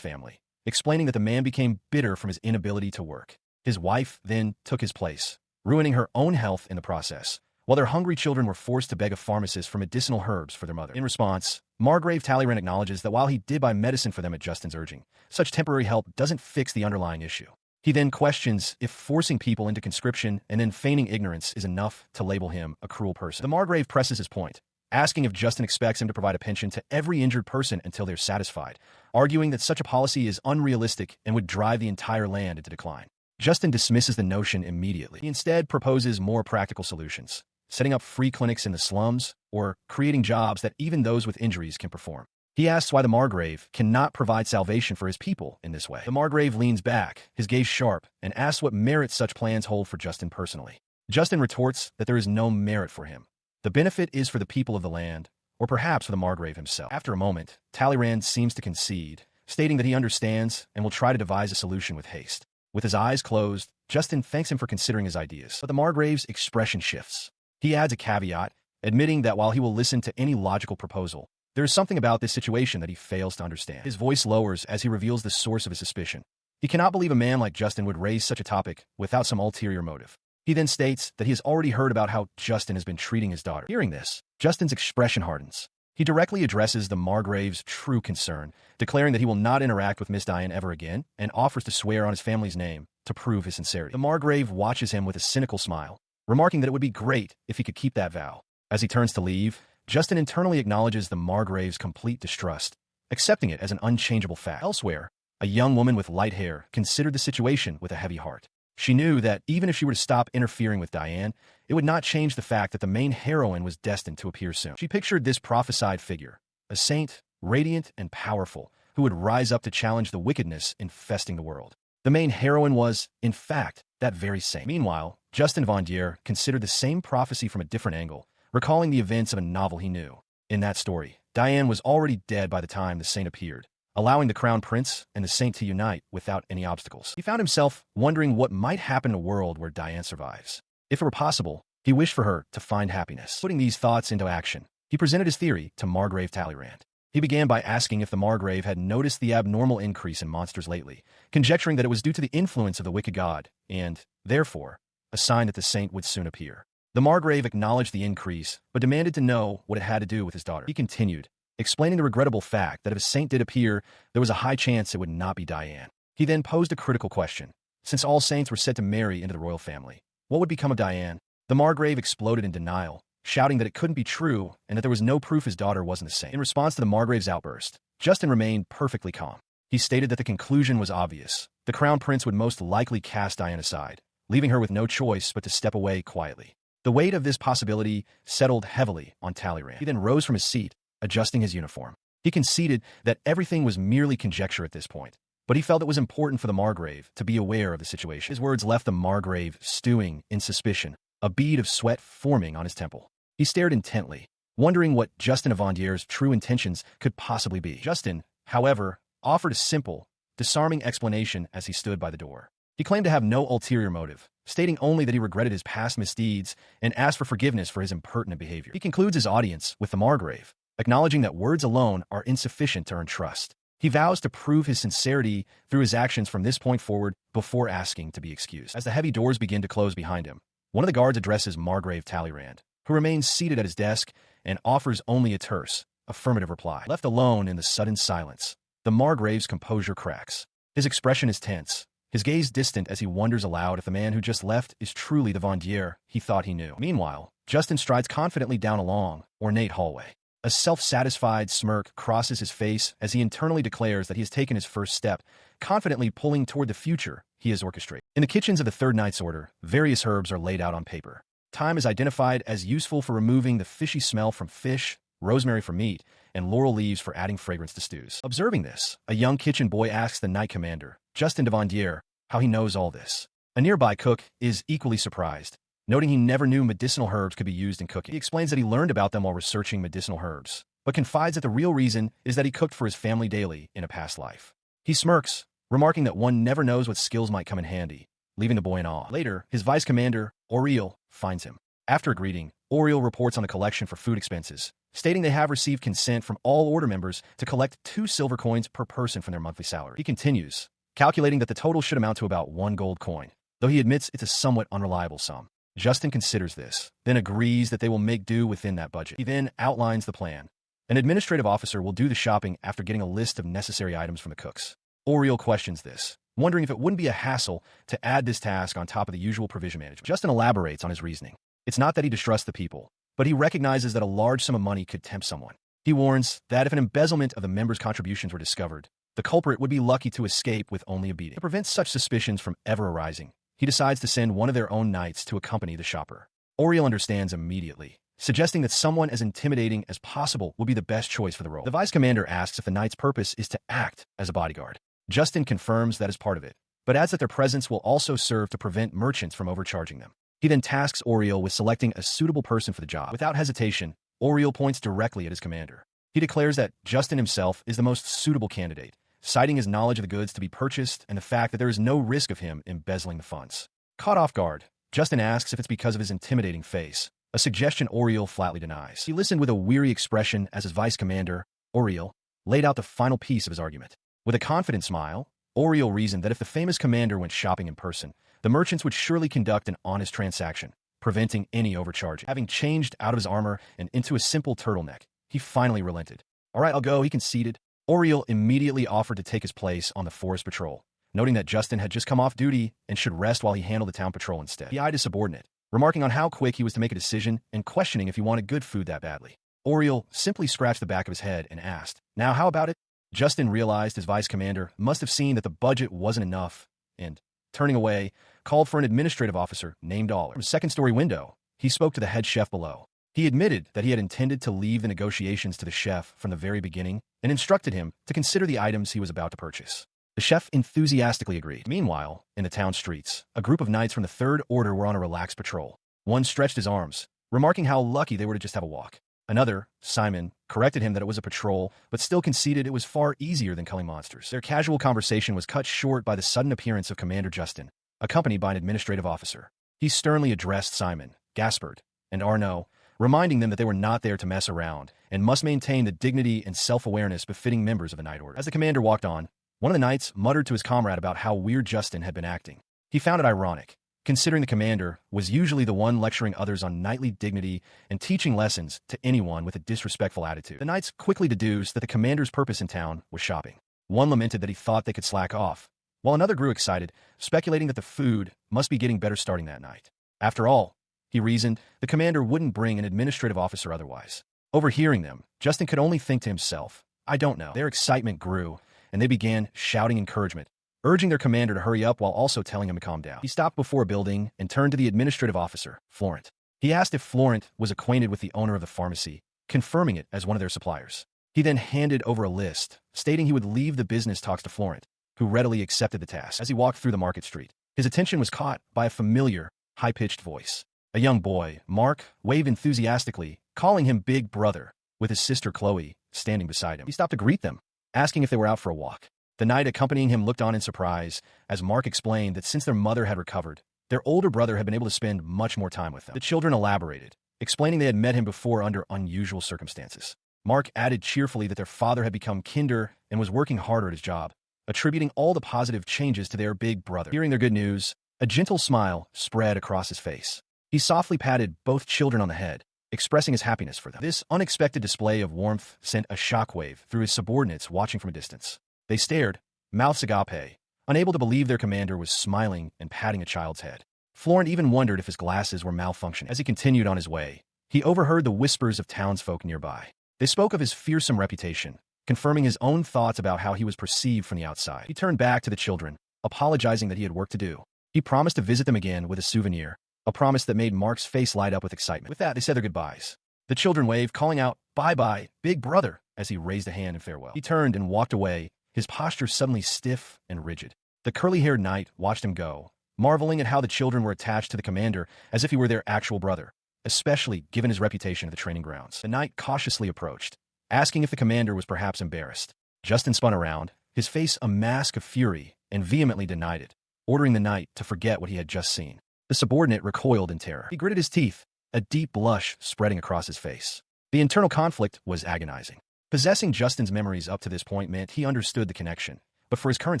family, explaining that the man became bitter from his inability to work. His wife then took his place, ruining her own health in the process, while their hungry children were forced to beg a pharmacist for medicinal herbs for their mother. In response, Margrave Talleyrand acknowledges that while he did buy medicine for them at Justin's urging, such temporary help doesn't fix the underlying issue. He then questions if forcing people into conscription and then feigning ignorance is enough to label him a cruel person. The Margrave presses his point, asking if Justin expects him to provide a pension to every injured person until they're satisfied, arguing that such a policy is unrealistic and would drive the entire land into decline. Justin dismisses the notion immediately. He instead proposes more practical solutions, setting up free clinics in the slums, or creating jobs that even those with injuries can perform. He asks why the Margrave cannot provide salvation for his people in this way. The Margrave leans back, his gaze sharp, and asks what merit such plans hold for Justin personally. Justin retorts that there is no merit for him. The benefit is for the people of the land, or perhaps for the Margrave himself. After a moment, Talleyrand seems to concede, stating that he understands and will try to devise a solution with haste. With his eyes closed, Justin thanks him for considering his ideas, but the Margrave's expression shifts. He adds a caveat, admitting that while he will listen to any logical proposal, there is something about this situation that he fails to understand. His voice lowers as he reveals the source of his suspicion. He cannot believe a man like Justin would raise such a topic without some ulterior motive. He then states that he has already heard about how Justin has been treating his daughter. Hearing this, Justin's expression hardens. He directly addresses the Margrave's true concern, declaring that he will not interact with Miss Diane ever again, and offers to swear on his family's name to prove his sincerity. The Margrave watches him with a cynical smile, remarking that it would be great if he could keep that vow. As he turns to leave, Justin internally acknowledges the Margrave's complete distrust, accepting it as an unchangeable fact. Elsewhere, a young woman with light hair considered the situation with a heavy heart. She knew that even if she were to stop interfering with Diane, it would not change the fact that the main heroine was destined to appear soon. She pictured this prophesied figure, a saint, radiant and powerful, who would rise up to challenge the wickedness infesting the world. The main heroine was, in fact, that very saint. Meanwhile, Justin Vendier considered the same prophecy from a different angle, recalling the events of a novel he knew. In that story, Diane was already dead by the time the saint appeared, allowing the crown prince and the saint to unite without any obstacles. He found himself wondering what might happen in a world where Diane survives. If it were possible, he wished for her to find happiness. Putting these thoughts into action, he presented his theory to Margrave Talleyrand. He began by asking if the Margrave had noticed the abnormal increase in monsters lately, conjecturing that it was due to the influence of the wicked god, and, therefore, a sign that the saint would soon appear. The Margrave acknowledged the increase, but demanded to know what it had to do with his daughter. He continued, explaining the regrettable fact that if a saint did appear, there was a high chance it would not be Diane. He then posed a critical question. Since all saints were said to marry into the royal family, what would become of Diane? The Margrave exploded in denial, shouting that it couldn't be true and that there was no proof his daughter wasn't a saint. In response to the Margrave's outburst, Justin remained perfectly calm. He stated that the conclusion was obvious. The crown prince would most likely cast Diane aside, leaving her with no choice but to step away quietly. The weight of this possibility settled heavily on Talleyrand. He then rose from his seat, adjusting his uniform. He conceded that everything was merely conjecture at this point, but he felt it was important for the Margrave to be aware of the situation. His words left the Margrave stewing in suspicion, a bead of sweat forming on his temple. He stared intently, wondering what Justin Avandier's true intentions could possibly be. Justin, however, offered a simple, disarming explanation as he stood by the door. He claimed to have no ulterior motive, stating only that he regretted his past misdeeds and asked for forgiveness for his impertinent behavior. He concludes his audience with the Margrave, acknowledging that words alone are insufficient to earn trust. He vows to prove his sincerity through his actions from this point forward before asking to be excused. As the heavy doors begin to close behind him, one of the guards addresses Margrave Talleyrand, who remains seated at his desk and offers only a terse, affirmative reply. Left alone in the sudden silence, the Margrave's composure cracks. His expression is tense, his gaze distant as he wonders aloud if the man who just left is truly the Vandier he thought he knew. Meanwhile, Justin strides confidently down a long, ornate hallway. A self-satisfied smirk crosses his face as he internally declares that he has taken his first step, confidently pulling toward the future he has orchestrated. In the kitchens of the Third Knight's Order, various herbs are laid out on paper. Thyme is identified as useful for removing the fishy smell from fish, rosemary for meat, and laurel leaves for adding fragrance to stews. Observing this, a young kitchen boy asks the Knight Commander, Justin de Vandier, how he knows all this. A nearby cook is equally surprised, noting he never knew medicinal herbs could be used in cooking. He explains that he learned about them while researching medicinal herbs, but confides that the real reason is that he cooked for his family daily in a past life. He smirks, remarking that one never knows what skills might come in handy, leaving the boy in awe. Later, his vice commander, Auriel, finds him. After a greeting, Auriel reports on the collection for food expenses, stating they have received consent from all order members to collect 2 silver coins per person from their monthly salary. He continues, calculating that the total should amount to about 1 gold coin, though he admits it's a somewhat unreliable sum. Justin considers this, then agrees that they will make do within that budget. He then outlines the plan. An administrative officer will do the shopping after getting a list of necessary items from the cooks. Auriel questions this, wondering if it wouldn't be a hassle to add this task on top of the usual provision management. Justin elaborates on his reasoning. It's not that he distrusts the people, but he recognizes that a large sum of money could tempt someone. He warns that if an embezzlement of the members' contributions were discovered, the culprit would be lucky to escape with only a beating. To prevent such suspicions from ever arising, he decides to send one of their own knights to accompany the shopper. Auriel understands immediately, suggesting that someone as intimidating as possible would be the best choice for the role. The vice commander asks if the knight's purpose is to act as a bodyguard. Justin confirms that is part of it, but adds that their presence will also serve to prevent merchants from overcharging them. He then tasks Auriel with selecting a suitable person for the job. Without hesitation, Auriel points directly at his commander. He declares that Justin himself is the most suitable candidate, citing his knowledge of the goods to be purchased and the fact that there is no risk of him embezzling the funds. Caught off guard, Justin asks if it's because of his intimidating face, a suggestion Auriel flatly denies. He listened with a weary expression as his vice commander, Auriel, laid out the final piece of his argument. With a confident smile, Auriel reasoned that if the famous commander went shopping in person, the merchants would surely conduct an honest transaction, preventing any overcharging. Having changed out of his armor and into a simple turtleneck, he finally relented. All right, I'll go, he conceded. Auriel immediately offered to take his place on the forest patrol, noting that Justin had just come off duty and should rest while he handled the town patrol instead. He eyed his subordinate, remarking on how quick he was to make a decision and questioning if he wanted good food that badly. Auriel simply scratched the back of his head and asked, "Now how about it?" Justin realized his vice commander must have seen that the budget wasn't enough and, turning away, called for an administrative officer named All. From a second-story window, he spoke to the head chef below. He admitted that he had intended to leave the negotiations to the chef from the very beginning and instructed him to consider the items he was about to purchase. The chef enthusiastically agreed. Meanwhile, in the town streets, a group of knights from the Third Order were on a relaxed patrol. One stretched his arms, remarking how lucky they were to just have a walk. Another, Simon, corrected him that it was a patrol, but still conceded it was far easier than culling monsters. Their casual conversation was cut short by the sudden appearance of Commander Justin, accompanied by an administrative officer. He sternly addressed Simon, Gaspard, and Arnaud, reminding them that they were not there to mess around and must maintain the dignity and self-awareness befitting members of a Night Order. As the commander walked on, one of the knights muttered to his comrade about how weird Justin had been acting. He found it ironic, considering the commander was usually the one lecturing others on knightly dignity and teaching lessons to anyone with a disrespectful attitude. The knights quickly deduced that the commander's purpose in town was shopping. One lamented that he thought they could slack off, while another grew excited, speculating that the food must be getting better starting that night. After all, he reasoned, the commander wouldn't bring an administrative officer otherwise. Overhearing them, Justin could only think to himself, I don't know. Their excitement grew, and they began shouting encouragement, urging their commander to hurry up while also telling him to calm down. He stopped before a building and turned to the administrative officer, Florent. He asked if Florent was acquainted with the owner of the pharmacy, confirming it as one of their suppliers. He then handed over a list, stating he would leave the business talks to Florent, who readily accepted the task. As he walked through the market street, his attention was caught by a familiar, high-pitched voice. A young boy, Mark, waved enthusiastically, calling him Big Brother, with his sister Chloe standing beside him. He stopped to greet them, asking if they were out for a walk. The knight accompanying him looked on in surprise as Mark explained that since their mother had recovered, their older brother had been able to spend much more time with them. The children elaborated, explaining they had met him before under unusual circumstances. Mark added cheerfully that their father had become kinder and was working harder at his job, attributing all the positive changes to their big brother. Hearing their good news, a gentle smile spread across his face. He softly patted both children on the head, expressing his happiness for them. This unexpected display of warmth sent a shockwave through his subordinates watching from a distance. They stared, mouths agape, unable to believe their commander was smiling and patting a child's head. Florent even wondered if his glasses were malfunctioning. As he continued on his way, he overheard the whispers of townsfolk nearby. They spoke of his fearsome reputation, confirming his own thoughts about how he was perceived from the outside. He turned back to the children, apologizing that he had work to do. He promised to visit them again with a souvenir, a promise that made Mark's face light up with excitement. With that, they said their goodbyes. The children waved, calling out, "Bye-bye, Big Brother," as he raised a hand in farewell. He turned and walked away, his posture suddenly stiff and rigid. The curly-haired knight watched him go, marveling at how the children were attached to the commander as if he were their actual brother, especially given his reputation at the training grounds. The knight cautiously approached, asking if the commander was perhaps embarrassed. Justin spun around, his face a mask of fury, and vehemently denied it, ordering the knight to forget what he had just seen. The subordinate recoiled in terror. He gritted his teeth, a deep blush spreading across his face. The internal conflict was agonizing. Possessing Justin's memories up to this point meant he understood the connection, but for his current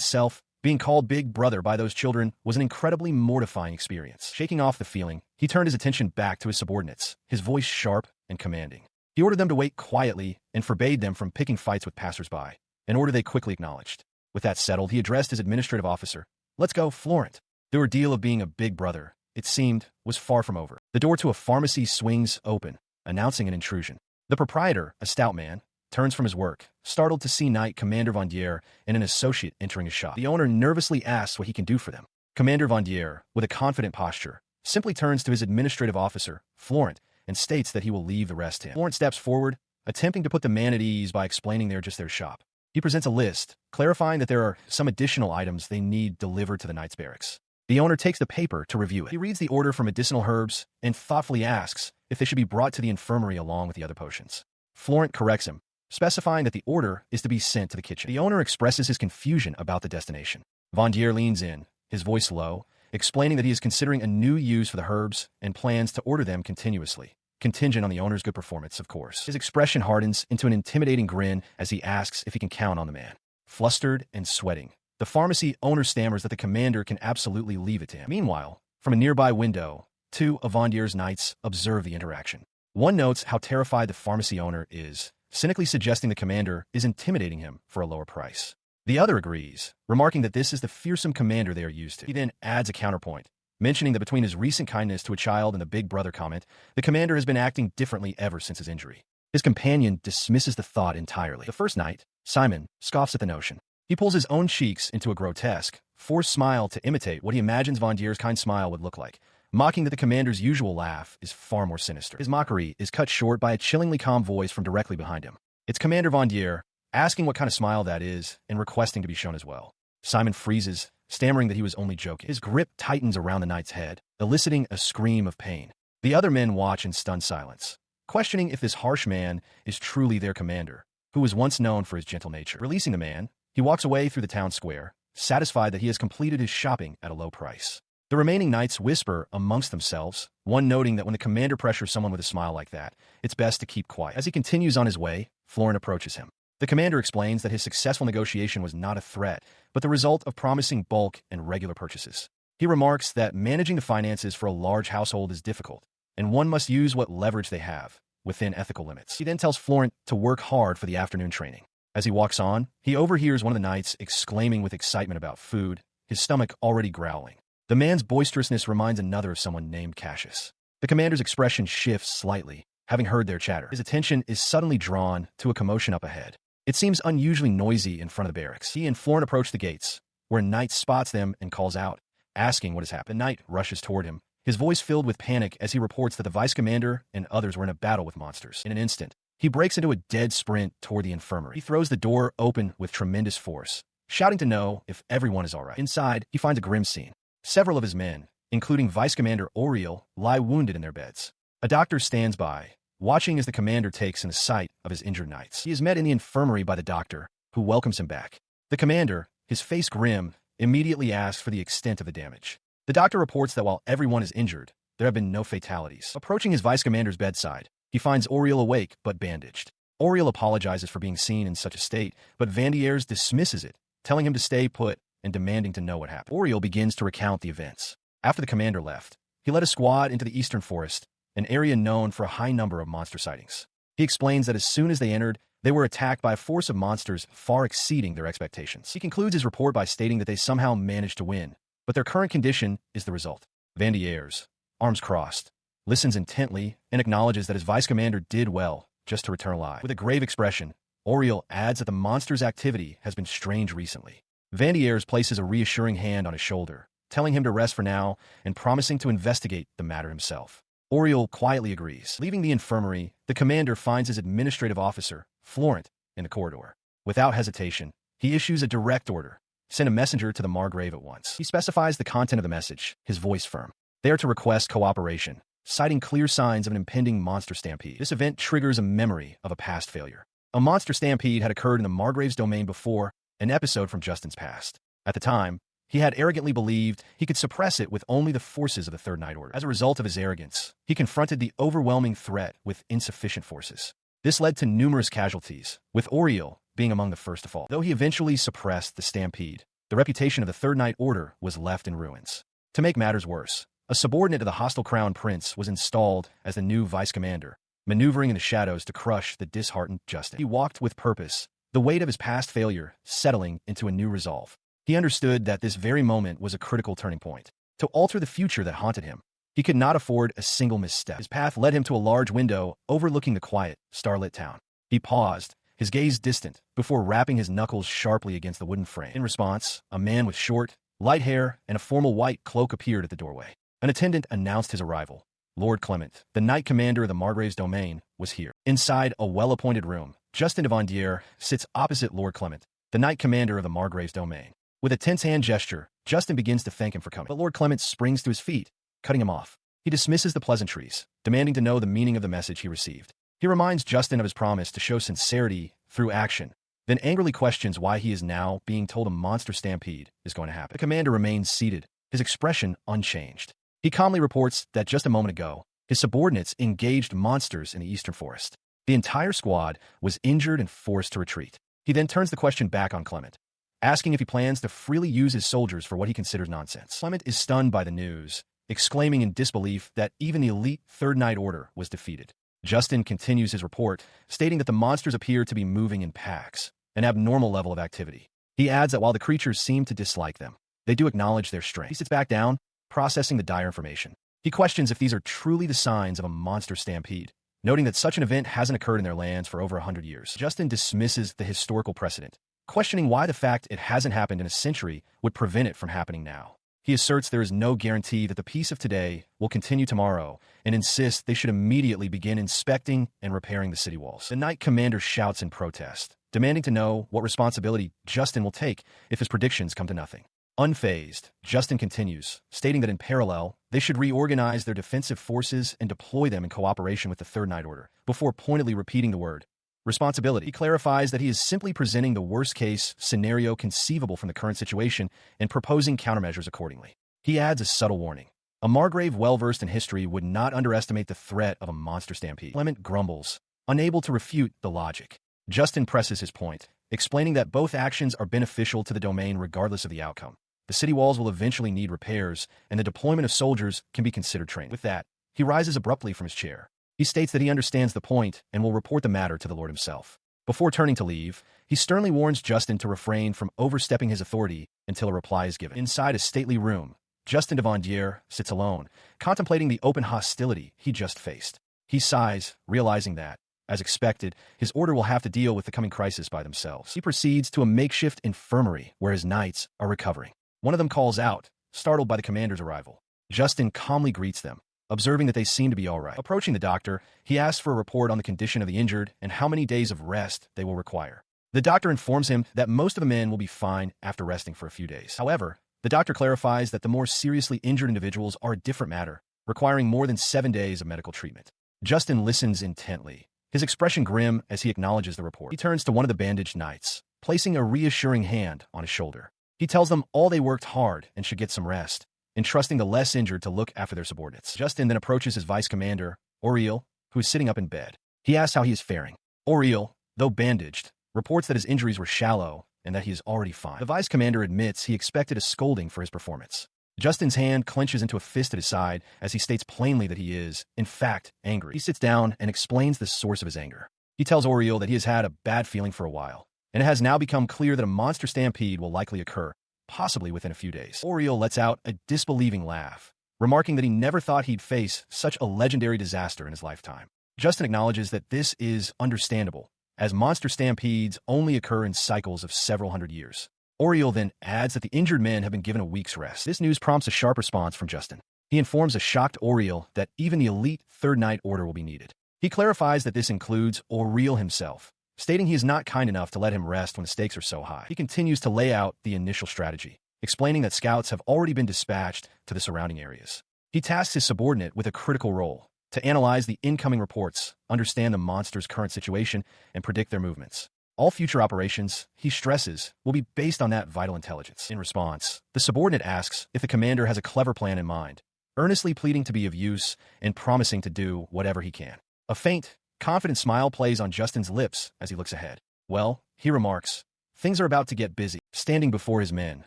self, being called Big Brother by those children was an incredibly mortifying experience. Shaking off the feeling, he turned his attention back to his subordinates, his voice sharp and commanding. He ordered them to wait quietly and forbade them from picking fights with passers-by, an order they quickly acknowledged. With that settled, he addressed his administrative officer. "Let's go, Florent." The ordeal of being a big brother, it seemed, was far from over. The door to a pharmacy swings open, announcing an intrusion. The proprietor, a stout man, turns from his work, startled to see Knight Commander Vendier and an associate entering his shop. The owner nervously asks what he can do for them. Commander Vendier, with a confident posture, simply turns to his administrative officer, Florent, and states that he will leave the rest to him. Florent steps forward, attempting to put the man at ease by explaining they're just their shop. He presents a list, clarifying that there are some additional items they need delivered to the Knight's barracks. The owner takes the paper to review it. He reads the order for medicinal herbs and thoughtfully asks if they should be brought to the infirmary along with the other potions. Florent corrects him, specifying that the order is to be sent to the kitchen. The owner expresses his confusion about the destination. Vendier leans in, his voice low, explaining that he is considering a new use for the herbs and plans to order them continuously, contingent on the owner's good performance, of course. His expression hardens into an intimidating grin as he asks if he can count on the man. Flustered and sweating, the pharmacy owner stammers that the commander can absolutely leave it to him. Meanwhile, from a nearby window, two of Vendier's knights observe the interaction. One notes how terrified the pharmacy owner is, cynically suggesting the commander is intimidating him for a lower price. The other agrees, remarking that this is the fearsome commander they are used to. He then adds a counterpoint, mentioning that between his recent kindness to a child and the big brother comment, the commander has been acting differently ever since his injury. His companion dismisses the thought entirely. The first knight, Simon, scoffs at the notion. He pulls his own cheeks into a grotesque, forced smile to imitate what he imagines Vendier's kind smile would look like, mocking that the commander's usual laugh is far more sinister. His mockery is cut short by a chillingly calm voice from directly behind him. It's Commander Vendier, asking what kind of smile that is and requesting to be shown as well. Simon freezes, stammering that he was only joking. His grip tightens around the knight's head, eliciting a scream of pain. The other men watch in stunned silence, questioning if this harsh man is truly their commander, who was once known for his gentle nature. Releasing the man, he walks away through the town square, satisfied that he has completed his shopping at a low price. The remaining knights whisper amongst themselves, one noting that when the commander pressures someone with a smile like that, it's best to keep quiet. As he continues on his way, Florent approaches him. The commander explains that his successful negotiation was not a threat, but the result of promising bulk and regular purchases. He remarks that managing the finances for a large household is difficult, and one must use what leverage they have, within ethical limits. He then tells Florent to work hard for the afternoon training. As he walks on, he overhears one of the knights exclaiming with excitement about food, his stomach already growling. The man's boisterousness reminds another of someone named Cassius. The commander's expression shifts slightly, having heard their chatter. His attention is suddenly drawn to a commotion up ahead. It seems unusually noisy in front of the barracks. He and Florent approach the gates, where a knight spots them and calls out, asking what has happened. The knight rushes toward him, his voice filled with panic as he reports that the vice commander and others were in a battle with monsters. In an instant, he breaks into a dead sprint toward the infirmary. He throws the door open with tremendous force, shouting to know if everyone is all right. Inside, he finds a grim scene. Several of his men, including Vice Commander Oriel, lie wounded in their beds. A doctor stands by, watching as the commander takes in the sight of his injured knights. He is met in the infirmary by the doctor, who welcomes him back. The commander, his face grim, immediately asks for the extent of the damage. The doctor reports that while everyone is injured, there have been no fatalities. Approaching his vice commander's bedside, he finds Oriel awake but bandaged. Oriel apologizes for being seen in such a state, but Vandieres dismisses it, telling him to stay put and demanding to know what happened. Oriel begins to recount the events. After the commander left, he led a squad into the eastern forest, an area known for a high number of monster sightings. He explains that as soon as they entered, they were attacked by a force of monsters far exceeding their expectations. He concludes his report by stating that they somehow managed to win, but their current condition is the result. Vandieres, arms crossed, listens intently and acknowledges that his vice commander did well just to return alive. With a grave expression, Oriel adds that the monster's activity has been strange recently. Vandieres places a reassuring hand on his shoulder, telling him to rest for now and promising to investigate the matter himself. Oriel quietly agrees. Leaving the infirmary, the commander finds his administrative officer, Florent, in the corridor. Without hesitation, he issues a direct order. Send a messenger to the Margrave at once. He specifies the content of the message, his voice firm. They are to request cooperation, citing clear signs of an impending monster stampede. This event triggers a memory of a past failure. A monster stampede had occurred in the Margrave's domain before, an episode from Justin's past. At the time, he had arrogantly believed he could suppress it with only the forces of the Third Night Order. As a result of his arrogance, he confronted the overwhelming threat with insufficient forces. This led to numerous casualties, with Oriel being among the first to fall. Though he eventually suppressed the stampede, the reputation of the Third Night Order was left in ruins. To make matters worse, a subordinate of the hostile crown prince was installed as the new vice commander, maneuvering in the shadows to crush the disheartened Justin. He walked with purpose, the weight of his past failure settling into a new resolve. He understood that this very moment was a critical turning point. To alter the future that haunted him, he could not afford a single misstep. His path led him to a large window overlooking the quiet, starlit town. He paused, his gaze distant, before rapping his knuckles sharply against the wooden frame. In response, a man with short, light hair and a formal white cloak appeared at the doorway. An attendant announced his arrival. Lord Clement, the knight commander of the Margrave's domain, was here. Inside a well-appointed room, Justin de Vandière sits opposite Lord Clement, the knight commander of the Margrave's domain. With a tense hand gesture, Justin begins to thank him for coming. But Lord Clement springs to his feet, cutting him off. He dismisses the pleasantries, demanding to know the meaning of the message he received. He reminds Justin of his promise to show sincerity through action, then angrily questions why he is now being told a monster stampede is going to happen. The commander remains seated, his expression unchanged. He calmly reports that just a moment ago, his subordinates engaged monsters in the eastern forest. The entire squad was injured and forced to retreat. He then turns the question back on Clement, asking if he plans to freely use his soldiers for what he considers nonsense. Clement is stunned by the news, exclaiming in disbelief that even the elite Third Night Order was defeated. Justin continues his report, stating that the monsters appear to be moving in packs, an abnormal level of activity. He adds that while the creatures seem to dislike them, they do acknowledge their strength. He sits back down, processing the dire information. He questions if these are truly the signs of a monster stampede, noting that such an event hasn't occurred in their lands for over 100 years. Justin dismisses the historical precedent, questioning why the fact it hasn't happened in a century would prevent it from happening now. He asserts there is no guarantee that the peace of today will continue tomorrow, and insists they should immediately begin inspecting and repairing the city walls. The knight commander shouts in protest, demanding to know what responsibility Justin will take if his predictions come to nothing. Unfazed, Justin continues, stating that in parallel, they They should reorganize their defensive forces and deploy them in cooperation with the Third Night Order, before pointedly repeating the word responsibility. He clarifies that he is simply presenting the worst-case scenario conceivable from the current situation and proposing countermeasures accordingly. He adds a subtle warning. A Margrave well-versed in history would not underestimate the threat of a monster stampede. Clement grumbles, unable to refute the logic. Justin presses his point, explaining that both actions are beneficial to the domain regardless of the outcome. The city walls will eventually need repairs, and the deployment of soldiers can be considered training. With that, he rises abruptly from his chair. He states that he understands the point and will report the matter to the Lord himself. Before turning to leave, he sternly warns Justin to refrain from overstepping his authority until a reply is given. Inside a stately room, Justin de Vandière sits alone, contemplating the open hostility he just faced. He sighs, realizing that, as expected, his order will have to deal with the coming crisis by themselves. He proceeds to a makeshift infirmary where his knights are recovering. One of them calls out, startled by the commander's arrival. Justin calmly greets them, observing that they seem to be all right. Approaching the doctor, he asks for a report on the condition of the injured and how many days of rest they will require. The doctor informs him that most of the men will be fine after resting for a few days. However, the doctor clarifies that the more seriously injured individuals are a different matter, requiring more than 7 days of medical treatment. Justin listens intently, his expression grim as he acknowledges the report. He turns to one of the bandaged knights, placing a reassuring hand on his shoulder. He tells them all they worked hard and should get some rest, entrusting the less injured to look after their subordinates. Justin then approaches his vice commander, Auriel, who is sitting up in bed. He asks how he is faring. Auriel, though bandaged, reports that his injuries were shallow and that he is already fine. The vice commander admits he expected a scolding for his performance. Justin's hand clenches into a fist at his side as he states plainly that he is, in fact, angry. He sits down and explains the source of his anger. He tells Auriel that he has had a bad feeling for a while, and it has now become clear that a monster stampede will likely occur, possibly within a few days. Auriel lets out a disbelieving laugh, remarking that he never thought he'd face such a legendary disaster in his lifetime. Justin acknowledges that this is understandable, as monster stampedes only occur in cycles of several hundred years. Auriel then adds that the injured men have been given a week's rest. This news prompts a sharp response from Justin. He informs a shocked Auriel that even the elite Third Night Order will be needed. He clarifies that this includes Auriel himself, stating he is not kind enough to let him rest when the stakes are so high. He continues to lay out the initial strategy, explaining that scouts have already been dispatched to the surrounding areas. He tasks his subordinate with a critical role, to analyze the incoming reports, understand the monster's current situation, and predict their movements. All future operations, he stresses, will be based on that vital intelligence. In response, the subordinate asks if the commander has a clever plan in mind, earnestly pleading to be of use and promising to do whatever he can. A faint, confident smile plays on Justin's lips as he looks ahead. Well, he remarks, things are about to get busy. Standing before his men,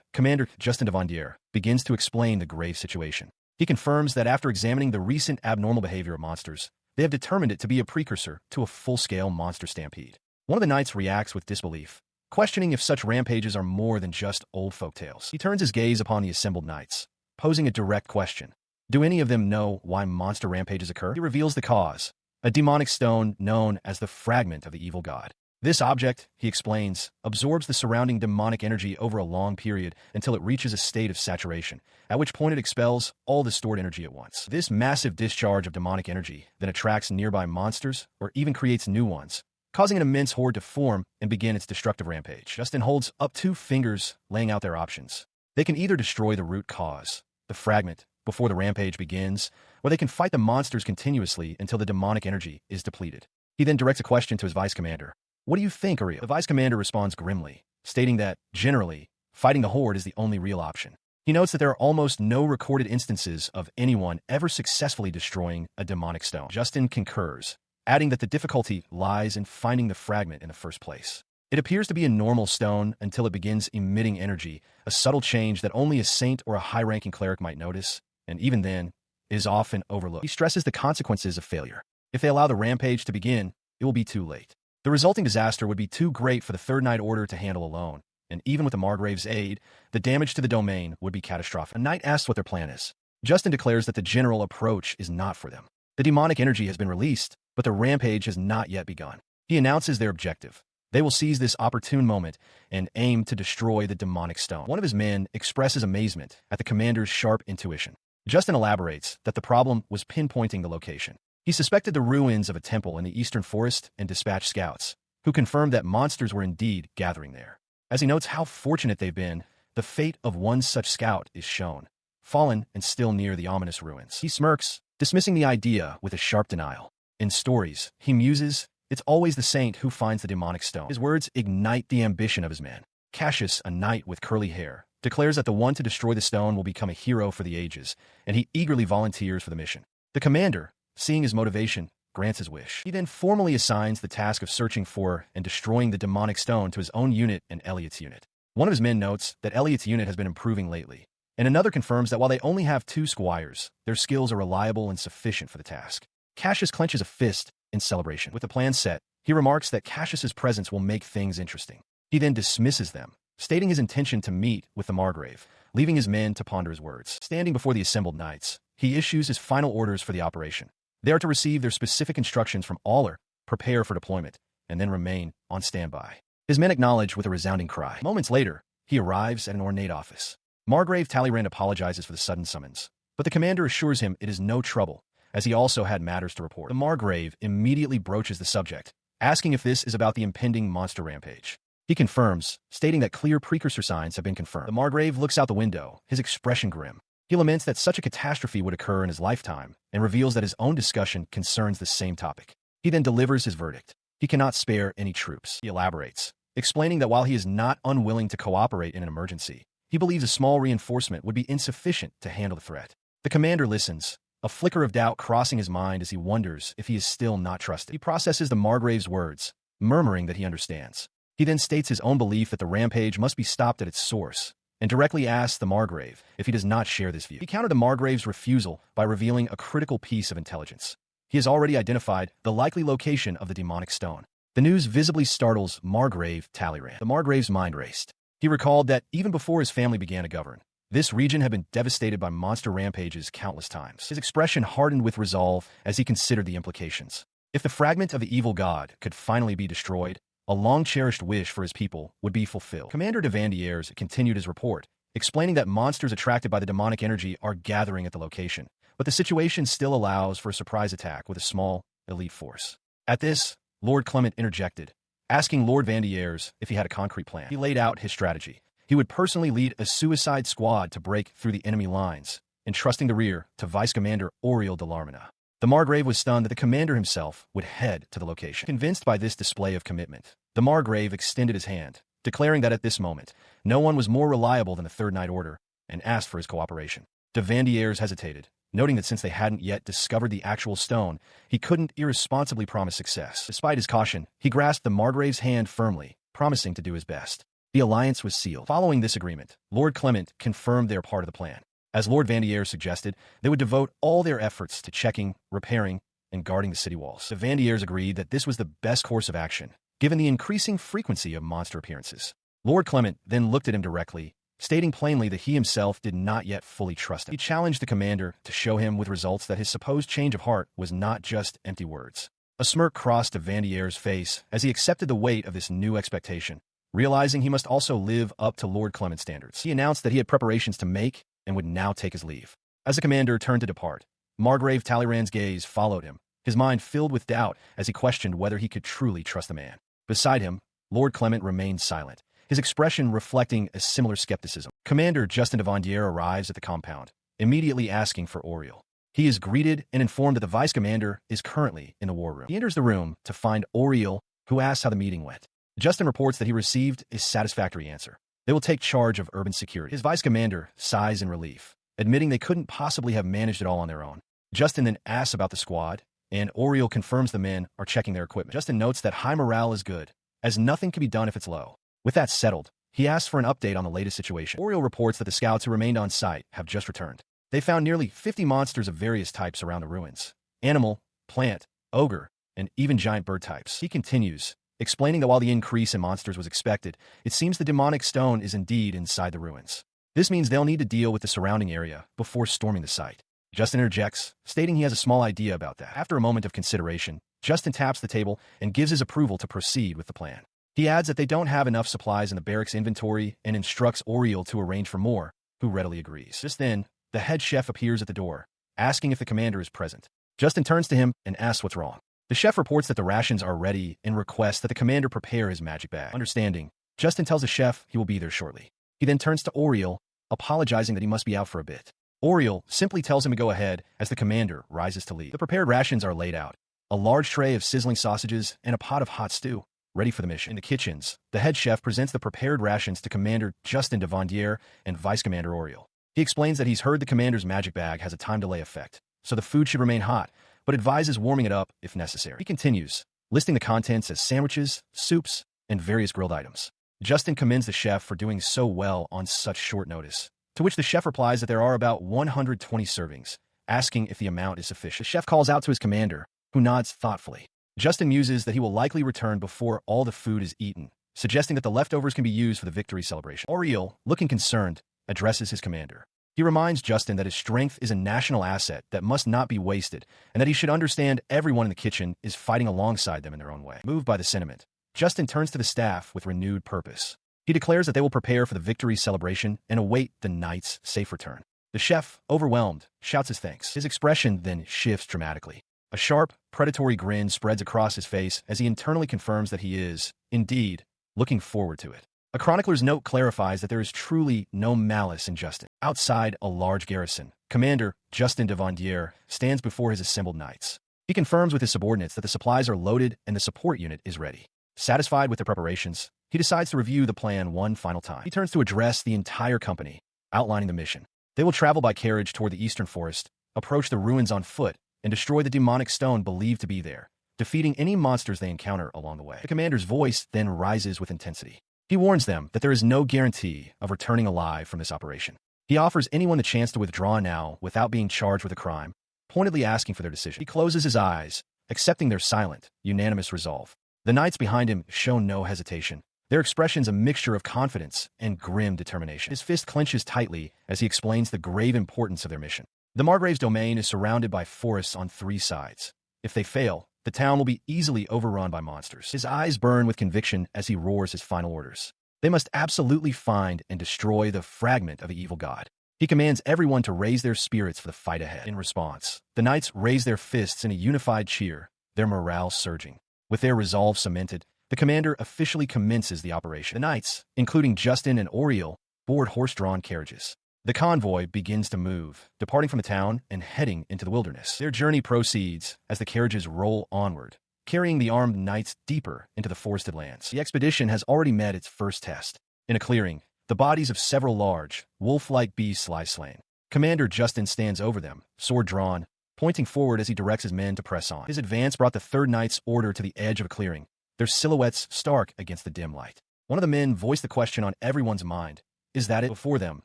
Commander Justin de Vandière begins to explain the grave situation. He confirms that after examining the recent abnormal behavior of monsters, they have determined it to be a precursor to a full-scale monster stampede. One of the knights reacts with disbelief, questioning if such rampages are more than just old folk tales. He turns his gaze upon the assembled knights, posing a direct question. Do any of them know why monster rampages occur? He reveals the cause, a demonic stone known as the fragment of the evil god. This object, he explains, absorbs the surrounding demonic energy over a long period until it reaches a state of saturation, at which point it expels all the stored energy at once. This massive discharge of demonic energy then attracts nearby monsters or even creates new ones, causing an immense horde to form and begin its destructive rampage. Justin holds up 2 fingers, laying out their options. They can either destroy the root cause, the fragment, before the rampage begins, or they can fight the monsters continuously until the demonic energy is depleted. He then directs a question to his vice commander. What do you think, Auriel? The vice commander responds grimly, stating that, generally, fighting the horde is the only real option. He notes that there are almost no recorded instances of anyone ever successfully destroying a demonic stone. Justin concurs, adding that the difficulty lies in finding the fragment in the first place. It appears to be a normal stone until it begins emitting energy, a subtle change that only a saint or a high-ranking cleric might notice, and even then, is often overlooked. He stresses the consequences of failure. If they allow the rampage to begin, it will be too late. The resulting disaster would be too great for the Third Night Order to handle alone, and even with the Margrave's aid, the damage to the domain would be catastrophic. A knight asks what their plan is. Justin declares that the general approach is not for them. The demonic energy has been released, but the rampage has not yet begun. He announces their objective. They will seize this opportune moment and aim to destroy the demonic stone. One of his men expresses amazement at the commander's sharp intuition. Justin elaborates that the problem was pinpointing the location. He suspected the ruins of a temple in the eastern forest and dispatched scouts, who confirmed that monsters were indeed gathering there. As he notes how fortunate they've been, the fate of one such scout is shown. fallen and still near the ominous ruins. He smirks, dismissing the idea with a sharp denial. In stories, he muses, it's always the saint who finds the demonic stone. His words ignite the ambition of his men. Cassius, a knight with curly hair, declares that the one to destroy the stone will become a hero for the ages, and he eagerly volunteers for the mission. The commander, seeing his motivation, grants his wish. He then formally assigns the task of searching for and destroying the demonic stone to his own unit and Elliot's unit. One of his men notes that Elliot's unit has been improving lately, and another confirms that while they only have 2 squires, their skills are reliable and sufficient for the task. Cassius clenches a fist in celebration. With the plan set, he remarks that Cassius's presence will make things interesting. He then dismisses them, stating his intention to meet with the Margrave, leaving his men to ponder his words. Standing before the assembled knights, he issues his final orders for the operation. They are to receive their specific instructions from Aller, prepare for deployment, and then remain on standby. His men acknowledge with a resounding cry. Moments later, he arrives at an ornate office. Margrave Talleyrand apologizes for the sudden summons, but the commander assures him it is no trouble, as he also had matters to report. The Margrave immediately broaches the subject, asking if this is about the impending monster rampage. He confirms, stating that clear precursor signs have been confirmed. The Margrave looks out the window, his expression grim. He laments that such a catastrophe would occur in his lifetime, and reveals that his own discussion concerns the same topic. He then delivers his verdict. He cannot spare any troops. He elaborates, explaining that while he is not unwilling to cooperate in an emergency, he believes a small reinforcement would be insufficient to handle the threat. The commander listens, a flicker of doubt crossing his mind as he wonders if he is still not trusted. He processes the Margrave's words, murmuring that he understands. He then states his own belief that the rampage must be stopped at its source, and directly asks the Margrave if he does not share this view. He countered the Margrave's refusal by revealing a critical piece of intelligence. He has already identified the likely location of the demonic stone. The news visibly startles Margrave Talleyrand. The Margrave's mind raced. He recalled that even before his family began to govern, this region had been devastated by monster rampages countless times. His expression hardened with resolve as he considered the implications. If the fragment of the evil god could finally be destroyed, a long-cherished wish for his people would be fulfilled. Commander de Vandieres continued his report, explaining that monsters attracted by the demonic energy are gathering at the location, but the situation still allows for a surprise attack with a small, elite force. At this, Lord Clement interjected, asking Lord Vandieres if he had a concrete plan. He laid out his strategy. He would personally lead a suicide squad to break through the enemy lines, entrusting the rear to Vice Commander Auriel de Larmina. The Margrave was stunned that the commander himself would head to the location. Convinced by this display of commitment, the Margrave extended his hand, declaring that at this moment, no one was more reliable than the Third Knight Order, and asked for his cooperation. De Vandieres hesitated, noting that since they hadn't yet discovered the actual stone, he couldn't irresponsibly promise success. Despite his caution, he grasped the Margrave's hand firmly, promising to do his best. The alliance was sealed. Following this agreement, Lord Clement confirmed their part of the plan. As Lord Vandieres suggested, they would devote all their efforts to checking, repairing, and guarding the city walls. De Vandieres agreed that this was the best course of action, given the increasing frequency of monster appearances. Lord Clement then looked at him directly, stating plainly that he himself did not yet fully trust him. He challenged the commander to show him with results that his supposed change of heart was not just empty words. A smirk crossed de Vandieres' face as he accepted the weight of this new expectation, realizing he must also live up to Lord Clement's standards. He announced that he had preparations to make and would now take his leave. As the commander turned to depart, Margrave Talleyrand's gaze followed him, his mind filled with doubt as he questioned whether he could truly trust the man. Beside him, Lord Clement remained silent, his expression reflecting a similar skepticism. Commander Justin de Vandière arrives at the compound, immediately asking for Auriel. He is greeted and informed that the vice commander is currently in the war room. He enters the room to find Auriel, who asks how the meeting went. Justin reports that he received a satisfactory answer. They will take charge of urban security. His vice commander sighs in relief, admitting they couldn't possibly have managed it all on their own. Justin then asks about the squad, and Auriel confirms the men are checking their equipment. Justin notes that high morale is good, as nothing can be done if it's low. With that settled, he asks for an update on the latest situation. Auriel reports that the scouts who remained on site have just returned. They found nearly 50 monsters of various types around the ruins: animal, plant, ogre, and even giant bird types. He continues, explaining that while the increase in monsters was expected, it seems the demonic stone is indeed inside the ruins. This means they'll need to deal with the surrounding area before storming the site. Justin interjects, stating he has a small idea about that. After a moment of consideration, Justin taps the table and gives his approval to proceed with the plan. He adds that they don't have enough supplies in the barracks inventory and instructs Auriel to arrange for more, who readily agrees. Just then, the head chef appears at the door, asking if the commander is present. Justin turns to him and asks what's wrong. The chef reports that the rations are ready and requests that the commander prepare his magic bag. Understanding, Justin tells the chef he will be there shortly. He then turns to Auriel, apologizing that he must be out for a bit. Oriel simply tells him to go ahead as the commander rises to leave. The prepared rations are laid out. A large tray of sizzling sausages and a pot of hot stew, ready for the mission. In the kitchens, the head chef presents the prepared rations to Commander Justin de Vandière and Vice Commander Oriel. He explains that he's heard the commander's magic bag has a time delay effect, so the food should remain hot, but advises warming it up if necessary. He continues, listing the contents as sandwiches, soups, and various grilled items. Justin commends the chef for doing so well on such short notice, to which the chef replies that there are about 120 servings, asking if the amount is sufficient. The chef calls out to his commander, who nods thoughtfully. Justin muses that he will likely return before all the food is eaten, suggesting that the leftovers can be used for the victory celebration. Oriel, looking concerned, addresses his commander. He reminds Justin that his strength is a national asset that must not be wasted, and that he should understand everyone in the kitchen is fighting alongside them in their own way. Moved by the sentiment, Justin turns to the staff with renewed purpose. He declares that they will prepare for the victory celebration and await the knight's safe return. The chef, overwhelmed, shouts his thanks. His expression then shifts dramatically. A sharp, predatory grin spreads across his face as he internally confirms that he is, indeed, looking forward to it. A chronicler's note clarifies that there is truly no malice in Justin. Outside a large garrison, Commander Justin de Vandière stands before his assembled knights. He confirms with his subordinates that the supplies are loaded and the support unit is ready. Satisfied with the preparations, he decides to review the plan one final time. He turns to address the entire company, outlining the mission. They will travel by carriage toward the eastern forest, approach the ruins on foot, and destroy the demonic stone believed to be there, defeating any monsters they encounter along the way. The commander's voice then rises with intensity. He warns them that there is no guarantee of returning alive from this operation. He offers anyone the chance to withdraw now without being charged with a crime, pointedly asking for their decision. He closes his eyes, accepting their silent, unanimous resolve. The knights behind him show no hesitation, their expressions a mixture of confidence and grim determination. His fist clenches tightly as he explains the grave importance of their mission. The Margrave's domain is surrounded by forests on 3 sides. If they fail, the town will be easily overrun by monsters. His eyes burn with conviction as he roars his final orders. They must absolutely find and destroy the fragment of the evil god. He commands everyone to raise their spirits for the fight ahead. In response, the knights raise their fists in a unified cheer, their morale surging. With their resolve cemented, the commander officially commences the operation. The knights, including Justin and Oriel, board horse-drawn carriages. The convoy begins to move, departing from the town and heading into the wilderness. Their journey proceeds as the carriages roll onward, carrying the armed knights deeper into the forested lands. The expedition has already met its first test. In a clearing, the bodies of several large, wolf-like beasts lie slain. Commander Justin stands over them, sword drawn, pointing forward as he directs his men to press on. His advance brought the third knight's order to the edge of a clearing, their silhouettes stark against the dim light. One of the men voiced the question on everyone's mind. Is that it? Before them,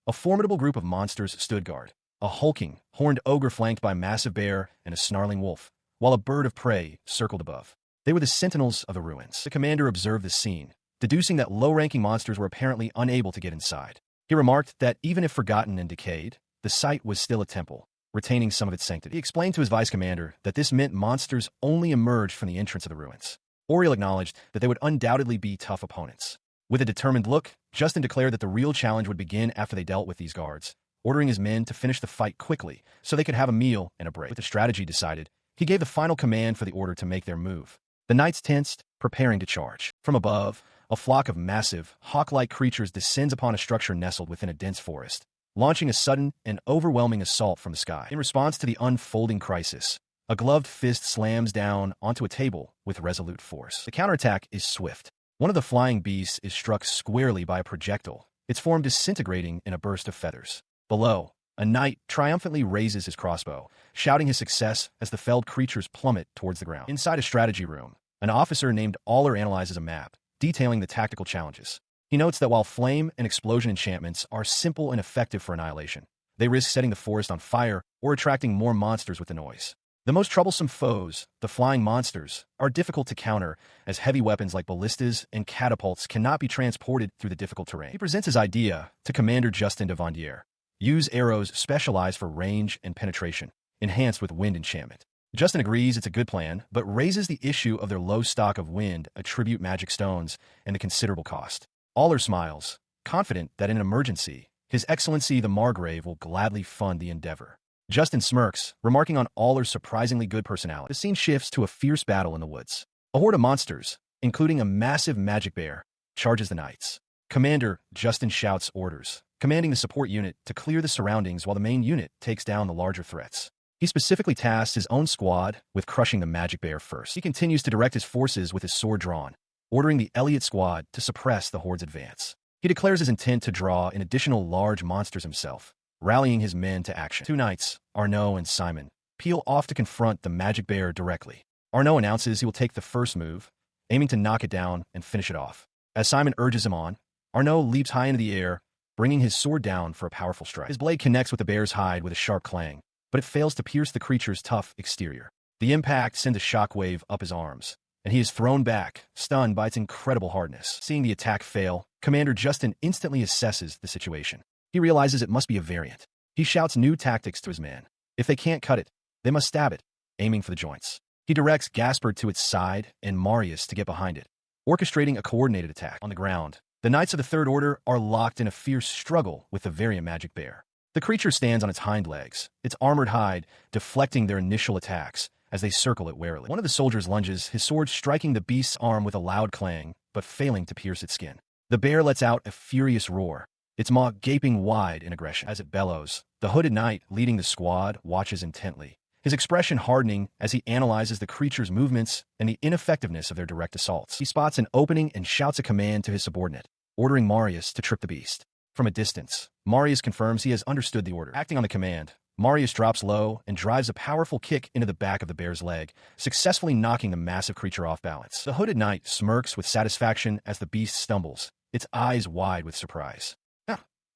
a formidable group of monsters stood guard. A hulking, horned ogre flanked by a massive bear and a snarling wolf, while a bird of prey circled above. They were the sentinels of the ruins. The commander observed the scene, deducing that low-ranking monsters were apparently unable to get inside. He remarked that even if forgotten and decayed, the site was still a temple, retaining some of its sanctity. He explained to his vice commander that this meant monsters only emerged from the entrance of the ruins. Oriel acknowledged that they would undoubtedly be tough opponents. With a determined look, Justin declared that the real challenge would begin after they dealt with these guards, ordering his men to finish the fight quickly so they could have a meal and a break. With the strategy decided, he gave the final command for the order to make their move. The knights tensed, preparing to charge. From above, a flock of massive, hawk-like creatures descends upon a structure nestled within a dense forest, launching a sudden and overwhelming assault from the sky. In response to the unfolding crisis, a gloved fist slams down onto a table with resolute force. The counterattack is swift. One of the flying beasts is struck squarely by a projectile, its form disintegrating in a burst of feathers. Below, a knight triumphantly raises his crossbow, shouting his success as the felled creatures plummet towards the ground. Inside a strategy room, an officer named Aller analyzes a map, detailing the tactical challenges. He notes that while flame and explosion enchantments are simple and effective for annihilation, they risk setting the forest on fire or attracting more monsters with the noise. The most troublesome foes, the flying monsters, are difficult to counter, as heavy weapons like ballistas and catapults cannot be transported through the difficult terrain. He presents his idea to Commander Justin de Vandière. Use arrows specialized for range and penetration, enhanced with wind enchantment. Justin agrees it's a good plan, but raises the issue of their low stock of wind, attribute magic stones, and the considerable cost. Aller smiles, confident that in an emergency, His Excellency the Margrave will gladly fund the endeavor. Justin smirks, remarking on Aller's surprisingly good personality. The scene shifts to a fierce battle in the woods. A horde of monsters, including a massive magic bear, charges the knights. Commander Justin shouts orders, commanding the support unit to clear the surroundings while the main unit takes down the larger threats. He specifically tasks his own squad with crushing the magic bear first. He continues to direct his forces with his sword drawn, ordering the Elliot squad to suppress the horde's advance. He declares his intent to draw in additional large monsters himself, rallying his men to action. Two knights, Arnaud and Simon, peel off to confront the magic bear directly. Arnaud announces he will take the first move, aiming to knock it down and finish it off. As Simon urges him on, Arnaud leaps high into the air, bringing his sword down for a powerful strike. His blade connects with the bear's hide with a sharp clang, but it fails to pierce the creature's tough exterior. The impact sends a shockwave up his arms, and he is thrown back, stunned by its incredible hardness. Seeing the attack fail, Commander Justin instantly assesses the situation. He realizes it must be a variant. He shouts new tactics to his men. If they can't cut it, they must stab it, aiming for the joints. He directs Gasper to its side and Marius to get behind it, orchestrating a coordinated attack. On the ground, the Knights of the Third Order are locked in a fierce struggle with the variant magic bear. The creature stands on its hind legs, its armored hide deflecting their initial attacks as they circle it warily. One of the soldiers lunges, his sword striking the beast's arm with a loud clang, but failing to pierce its skin. The bear lets out a furious roar, its maw gaping wide in aggression. As it bellows, the hooded knight leading the squad watches intently, his expression hardening as he analyzes the creature's movements and the ineffectiveness of their direct assaults. He spots an opening and shouts a command to his subordinate, ordering Marius to trip the beast. From a distance, Marius confirms he has understood the order. Acting on the command, Marius drops low and drives a powerful kick into the back of the bear's leg, successfully knocking the massive creature off balance. The hooded knight smirks with satisfaction as the beast stumbles, its eyes wide with surprise.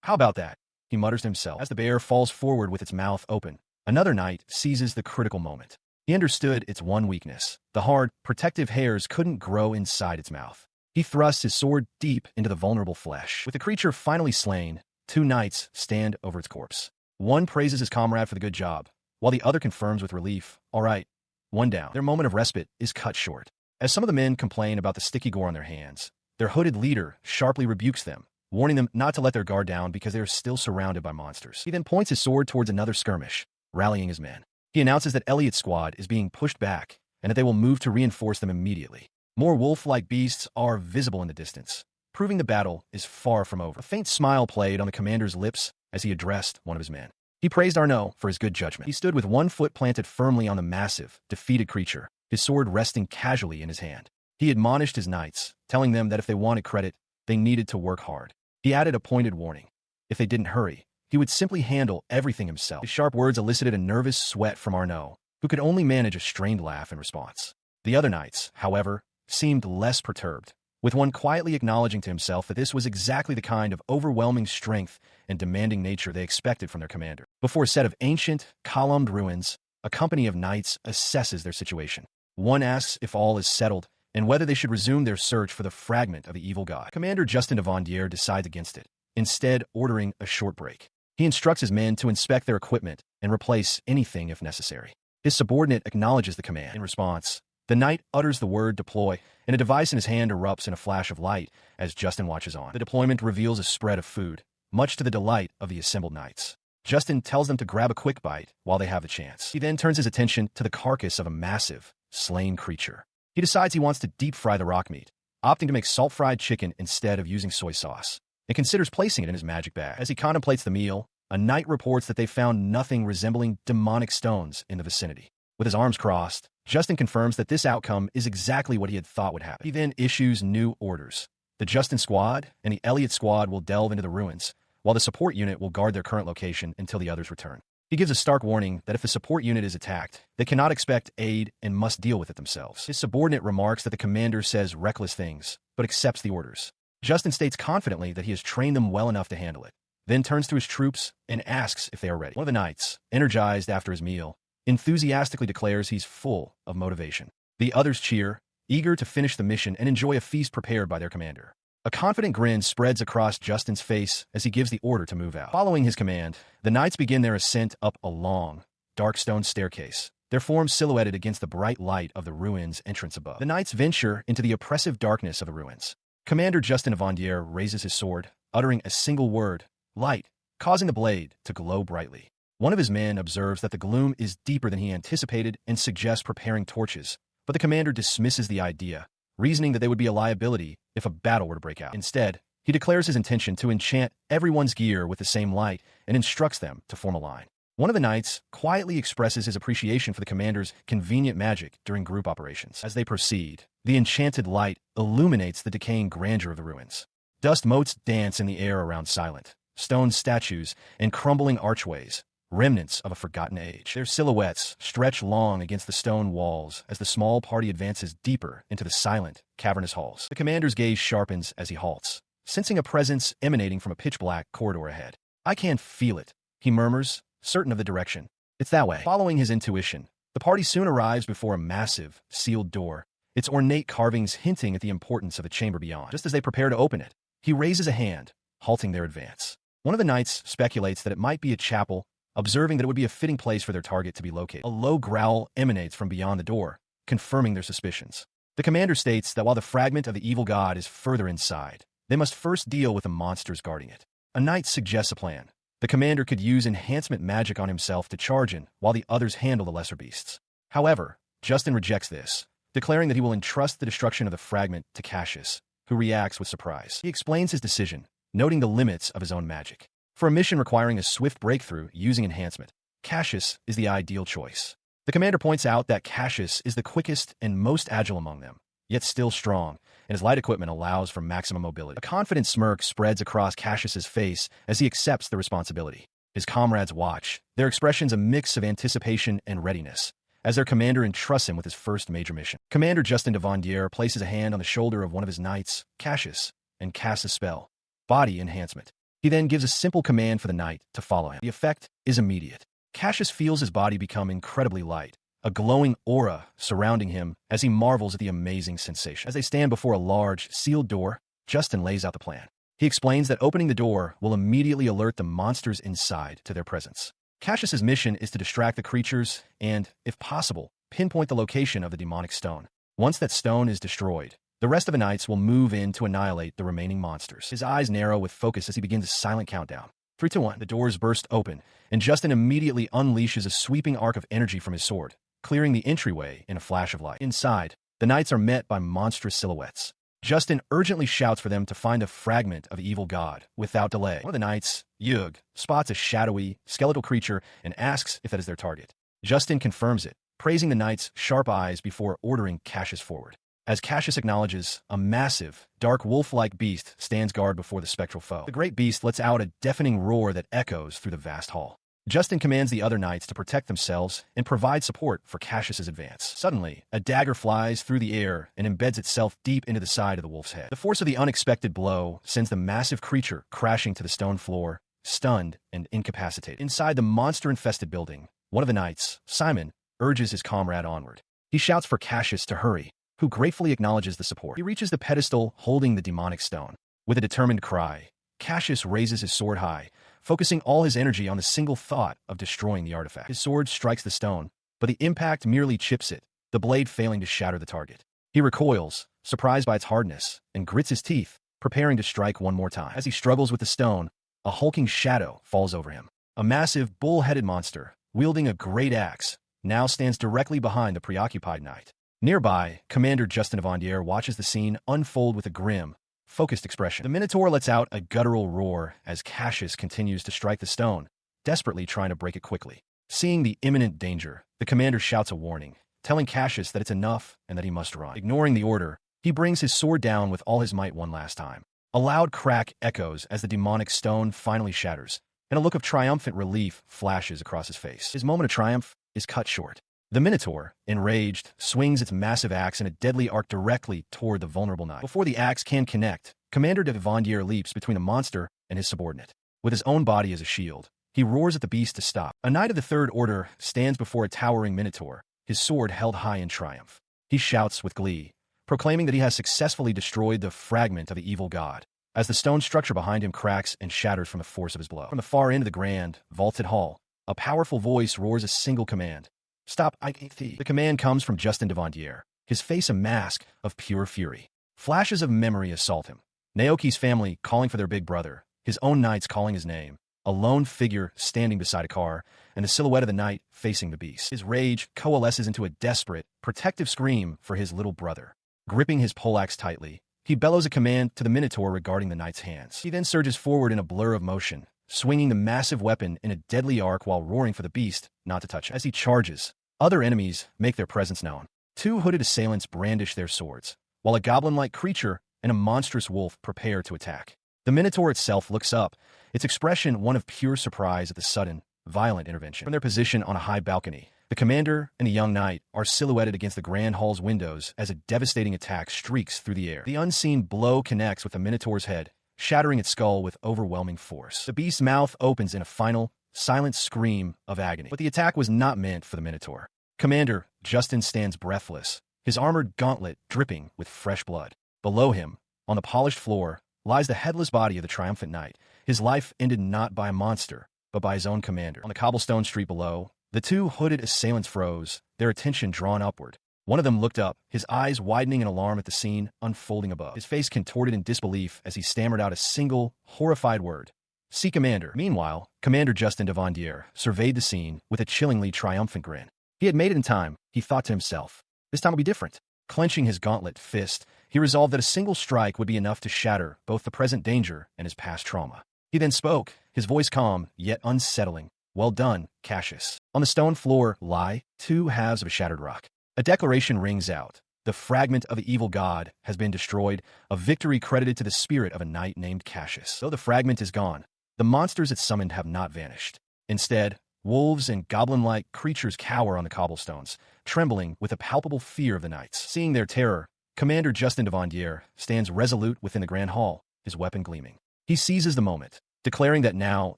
How about that? He mutters to himself as the bear falls forward with its mouth open. Another knight seizes the critical moment. He understood its one weakness. The hard, protective hairs couldn't grow inside its mouth. He thrusts his sword deep into the vulnerable flesh. With the creature finally slain, two knights stand over its corpse. One praises his comrade for the good job, while the other confirms with relief, "All right, one down." Their moment of respite is cut short. As some of the men complain about the sticky gore on their hands, their hooded leader sharply rebukes them, warning them not to let their guard down because they are still surrounded by monsters. He then points his sword towards another skirmish, rallying his men. He announces that Elliot's squad is being pushed back and that they will move to reinforce them immediately. More wolf-like beasts are visible in the distance, proving the battle is far from over. A faint smile played on the commander's lips as he addressed one of his men. He praised Arnaud for his good judgment. He stood with one foot planted firmly on the massive, defeated creature, his sword resting casually in his hand. He admonished his knights, telling them that if they wanted credit, they needed to work hard. He added a pointed warning. If they didn't hurry, he would simply handle everything himself. His sharp words elicited a nervous sweat from Arnaud, who could only manage a strained laugh in response. The other knights, however, seemed less perturbed, with one quietly acknowledging to himself that this was exactly the kind of overwhelming strength and demanding nature they expected from their commander. Before a set of ancient, columned ruins, a company of knights assesses their situation. One asks if all is settled and whether they should resume their search for the fragment of the evil god. Commander Justin de Vandière decides against it, instead ordering a short break. He instructs his men to inspect their equipment and replace anything if necessary. His subordinate acknowledges the command. In response, the knight utters the word deploy, and a device in his hand erupts in a flash of light as Justin watches on. The deployment reveals a spread of food, much to the delight of the assembled knights. Justin tells them to grab a quick bite while they have the chance. He then turns his attention to the carcass of a massive, slain creature. He decides he wants to deep fry the rock meat, opting to make salt-fried chicken instead of using soy sauce, and considers placing it in his magic bag. As he contemplates the meal, a knight reports that they found nothing resembling demonic stones in the vicinity. With his arms crossed, Justin confirms that this outcome is exactly what he had thought would happen. He then issues new orders. The Justin squad and the Elliot squad will delve into the ruins, while the support unit will guard their current location until the others return. He gives a stark warning that if the support unit is attacked, they cannot expect aid and must deal with it themselves. His subordinate remarks that the commander says reckless things, but accepts the orders. Justin states confidently that he has trained them well enough to handle it, then turns to his troops and asks if they are ready. One of the knights, energized after his meal, enthusiastically declares he's full of motivation. The others cheer, eager to finish the mission and enjoy a feast prepared by their commander. A confident grin spreads across Justin's face as he gives the order to move out. Following his command, the knights begin their ascent up a long, dark stone staircase, their forms silhouetted against the bright light of the ruins' entrance above. The knights venture into the oppressive darkness of the ruins. Commander Justin de Vandière raises his sword, uttering a single word, light, causing the blade to glow brightly. One of his men observes that the gloom is deeper than he anticipated and suggests preparing torches, but the commander dismisses the idea, reasoning that they would be a liability if a battle were to break out. Instead, He declares his intention to enchant everyone's gear with the same light and instructs them to form a line. One of the knights quietly expresses his appreciation for the commander's convenient magic during group operations. As they proceed, the enchanted light illuminates the decaying grandeur of the ruins. Dust motes dance in the air around silent, stone statues and crumbling archways, remnants of a forgotten age. Their silhouettes stretch long against the stone walls as the small party advances deeper into the silent, cavernous halls. The commander's gaze sharpens as he halts, sensing a presence emanating from a pitch-black corridor ahead. "I can feel it," he murmurs, certain of the direction. "It's that way." Following his intuition, the party soon arrives before a massive, sealed door, its ornate carvings hinting at the importance of the chamber beyond. Just as they prepare to open it, he raises a hand, halting their advance. One of the knights speculates that it might be a chapel, observing that it would be a fitting place for their target to be located. A low growl emanates from beyond the door, confirming their suspicions. The commander states that while the fragment of the evil god is further inside, they must first deal with the monsters guarding it. A knight suggests a plan. The commander could use enhancement magic on himself to charge in, while the others handle the lesser beasts. However, Justin rejects this, declaring that he will entrust the destruction of the fragment to Cassius, who reacts with surprise. He explains his decision, noting the limits of his own magic. For a mission requiring a swift breakthrough using enhancement, Cassius is the ideal choice. The commander points out that Cassius is the quickest and most agile among them, yet still strong, and his light equipment allows for maximum mobility. A confident smirk spreads across Cassius's face as he accepts the responsibility. His comrades watch, their expressions a mix of anticipation and readiness, as their commander entrusts him with his first major mission. Commander Justin de Vandier places a hand on the shoulder of one of his knights, Cassius, and casts a spell, Body Enhancement. He then gives a simple command for the knight to follow him. The effect is immediate. Cassius feels his body become incredibly light, a glowing aura surrounding him as he marvels at the amazing sensation. As they stand before a large, sealed door, Justin lays out the plan. He explains that opening the door will immediately alert the monsters inside to their presence. Cassius's mission is to distract the creatures and, if possible, pinpoint the location of the demonic stone. Once that stone is destroyed, the rest of the knights will move in to annihilate the remaining monsters. His eyes narrow with focus as he begins a silent countdown. 3, 2, 1. The doors burst open, and Justin immediately unleashes a sweeping arc of energy from his sword, clearing the entryway in a flash of light. Inside, the knights are met by monstrous silhouettes. Justin urgently shouts for them to find a fragment of evil god without delay. One of the knights, Yug, spots a shadowy, skeletal creature and asks if that is their target. Justin confirms it, praising the knight's sharp eyes before ordering Cassius forward. As Cassius acknowledges, a massive, dark wolf-like beast stands guard before the spectral foe. The great beast lets out a deafening roar that echoes through the vast hall. Justin commands the other knights to protect themselves and provide support for Cassius's advance. Suddenly, a dagger flies through the air and embeds itself deep into the side of the wolf's head. The force of the unexpected blow sends the massive creature crashing to the stone floor, stunned and incapacitated. Inside the monster-infested building, one of the knights, Simon, urges his comrade onward. He shouts for Cassius to hurry, who gratefully acknowledges the support. He reaches the pedestal holding the demonic stone. With a determined cry, Cassius raises his sword high, focusing all his energy on the single thought of destroying the artifact. His sword strikes the stone, but the impact merely chips it, the blade failing to shatter the target. He recoils, surprised by its hardness, and grits his teeth, preparing to strike one more time. As he struggles with the stone, a hulking shadow falls over him. A massive, bull-headed monster, wielding a great axe, now stands directly behind the preoccupied knight. Nearby, Commander Justin Avandier watches the scene unfold with a grim, focused expression. The Minotaur lets out a guttural roar as Cassius continues to strike the stone, desperately trying to break it quickly. Seeing the imminent danger, the commander shouts a warning, telling Cassius that it's enough and that he must run. Ignoring the order, he brings his sword down with all his might one last time. A loud crack echoes as the demonic stone finally shatters, and a look of triumphant relief flashes across his face. His moment of triumph is cut short. The Minotaur, enraged, swings its massive axe in a deadly arc directly toward the vulnerable knight. Before the axe can connect, Commander de Vandier leaps between the monster and his subordinate. With his own body as a shield, he roars at the beast to stop. A knight of the Third Order stands before a towering Minotaur, his sword held high in triumph. He shouts with glee, proclaiming that he has successfully destroyed the fragment of the evil god, as the stone structure behind him cracks and shatters from the force of his blow. From the far end of the grand, vaulted hall, a powerful voice roars a single command. Stop, I ain't thee. The command comes from Justin de Vandier, his face a mask of pure fury. Flashes of memory assault him. Naoki's family calling for their big brother, his own knights calling his name, a lone figure standing beside a car, and the silhouette of the knight facing the beast. His rage coalesces into a desperate, protective scream for his little brother. Gripping his poleaxe tightly, He bellows a command to the Minotaur regarding the knight's hands. He then surges forward in a blur of motion, swinging the massive weapon in a deadly arc while roaring for the beast not to touch it. As he charges, other enemies make their presence known. Two hooded assailants brandish their swords, while a goblin-like creature and a monstrous wolf prepare to attack. The Minotaur itself looks up, its expression one of pure surprise at the sudden, violent intervention. From their position on a high balcony, the commander and the young knight are silhouetted against the grand hall's windows as a devastating attack streaks through the air. The unseen blow connects with the Minotaur's head, shattering its skull with overwhelming force. The beast's mouth opens in a final, silent scream of agony. But the attack was not meant for the Minotaur. Commander Justin stands breathless, his armored gauntlet dripping with fresh blood. Below him, on the polished floor, lies the headless body of the triumphant knight, his life ended not by a monster, but by his own commander. On the cobblestone street below, the two hooded assailants froze, their attention drawn upward. One of them looked up, his eyes widening in alarm at the scene unfolding above. His face contorted in disbelief as he stammered out a single, horrified word. "See Commander." Meanwhile, Commander Justin de Vandier surveyed the scene with a chillingly triumphant grin. He had made it in time, he thought to himself. This time will be different. Clenching his gauntlet fist, he resolved that a single strike would be enough to shatter both the present danger and his past trauma. He then spoke, his voice calm, yet unsettling. "Well done, Cassius." On the stone floor lie two halves of a shattered rock. A declaration rings out. The fragment of the evil god has been destroyed, a victory credited to the spirit of a knight named Cassius. Though the fragment is gone, the monsters it summoned have not vanished. Instead, wolves and goblin-like creatures cower on the cobblestones, trembling with a palpable fear of the knights. Seeing their terror, Commander Justin de Vandier stands resolute within the grand hall, his weapon gleaming. He seizes the moment, declaring that now